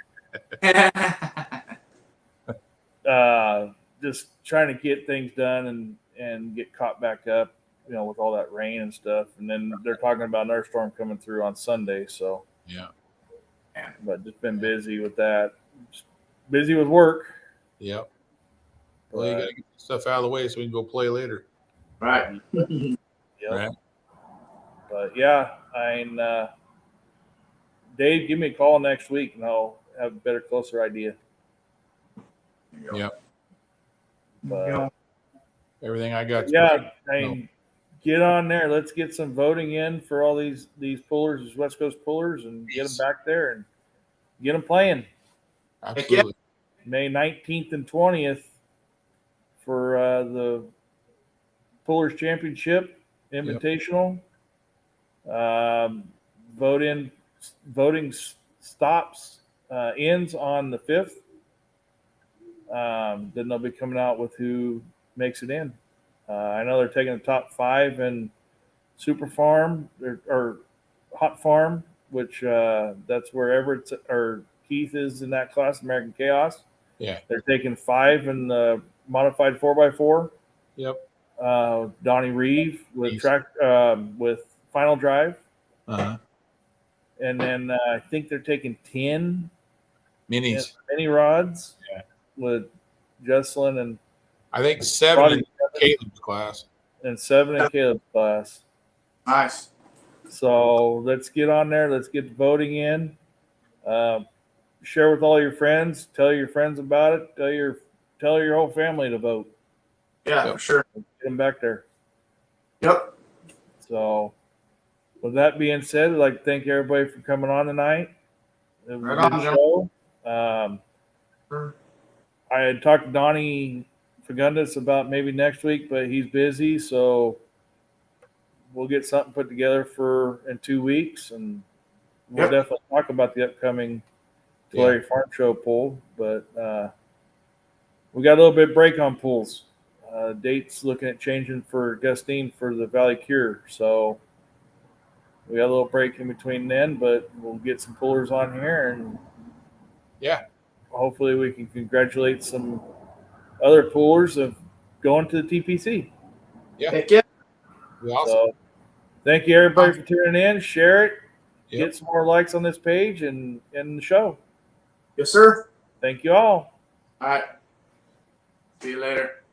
Yeah. Just trying to get things done and get caught back up, with all that rain and stuff. And then they're talking about another storm coming through on Sunday. So, Yeah. but just been busy with that. Just busy with work. Yep. Well, you But, got to get stuff out of the way so we can go play later. Right. yep. Right. But yeah, Dave, give me a call next week and I'll have a better, closer idea. Yep. But, Everything I got. yeah, get on there. Let's get some voting in for all these pullers, these West Coast pullers, and get them back there and get them playing Absolutely. May 19th and 20th for the Pullers Championship Invitational. Voting stops ends on the 5th. Then they'll be coming out with who makes it in. I know they're taking the top 5 in Super Farm or Hot Farm, which that's where Everett or Keith is in that class, American Chaos. Yeah. They're taking 5 in the modified 4x4. Yep. Donnie Reeve with Nice. with Final Drive, Uh-huh. and then I think they're taking 10 Minis. mini rods. Yeah. With Jesslyn and I think 7 Roddy in Caleb's class. and 7 in Caleb's class. Nice. So let's get on there. Let's get the voting in. Share with all your friends. Tell your friends about it. Tell your whole family to vote. Yeah, Yep. for sure. Get them back there. Yep. So with that being said, I'd like to thank everybody for coming on tonight. It was Right a on, good Joe. show. Sure. I had talked to Donnie Fagundes about maybe next week, but he's busy, so we'll get something put together in 2 weeks, and we'll Yep. definitely talk about the upcoming Tulare Farm Show pool. But we got a little bit break on pools. Dates looking at changing for Gustine for the Valley Cure, so we got a little break in between then, but we'll get some pullers on here, and Yeah. hopefully we can congratulate some other pullers of going to the TPC. Heck yeah. Be awesome. So thank you everybody for tuning in. Share it. Yep. Get some more likes on this page and the show. Yes, sir. Thank you all. All right. See you later.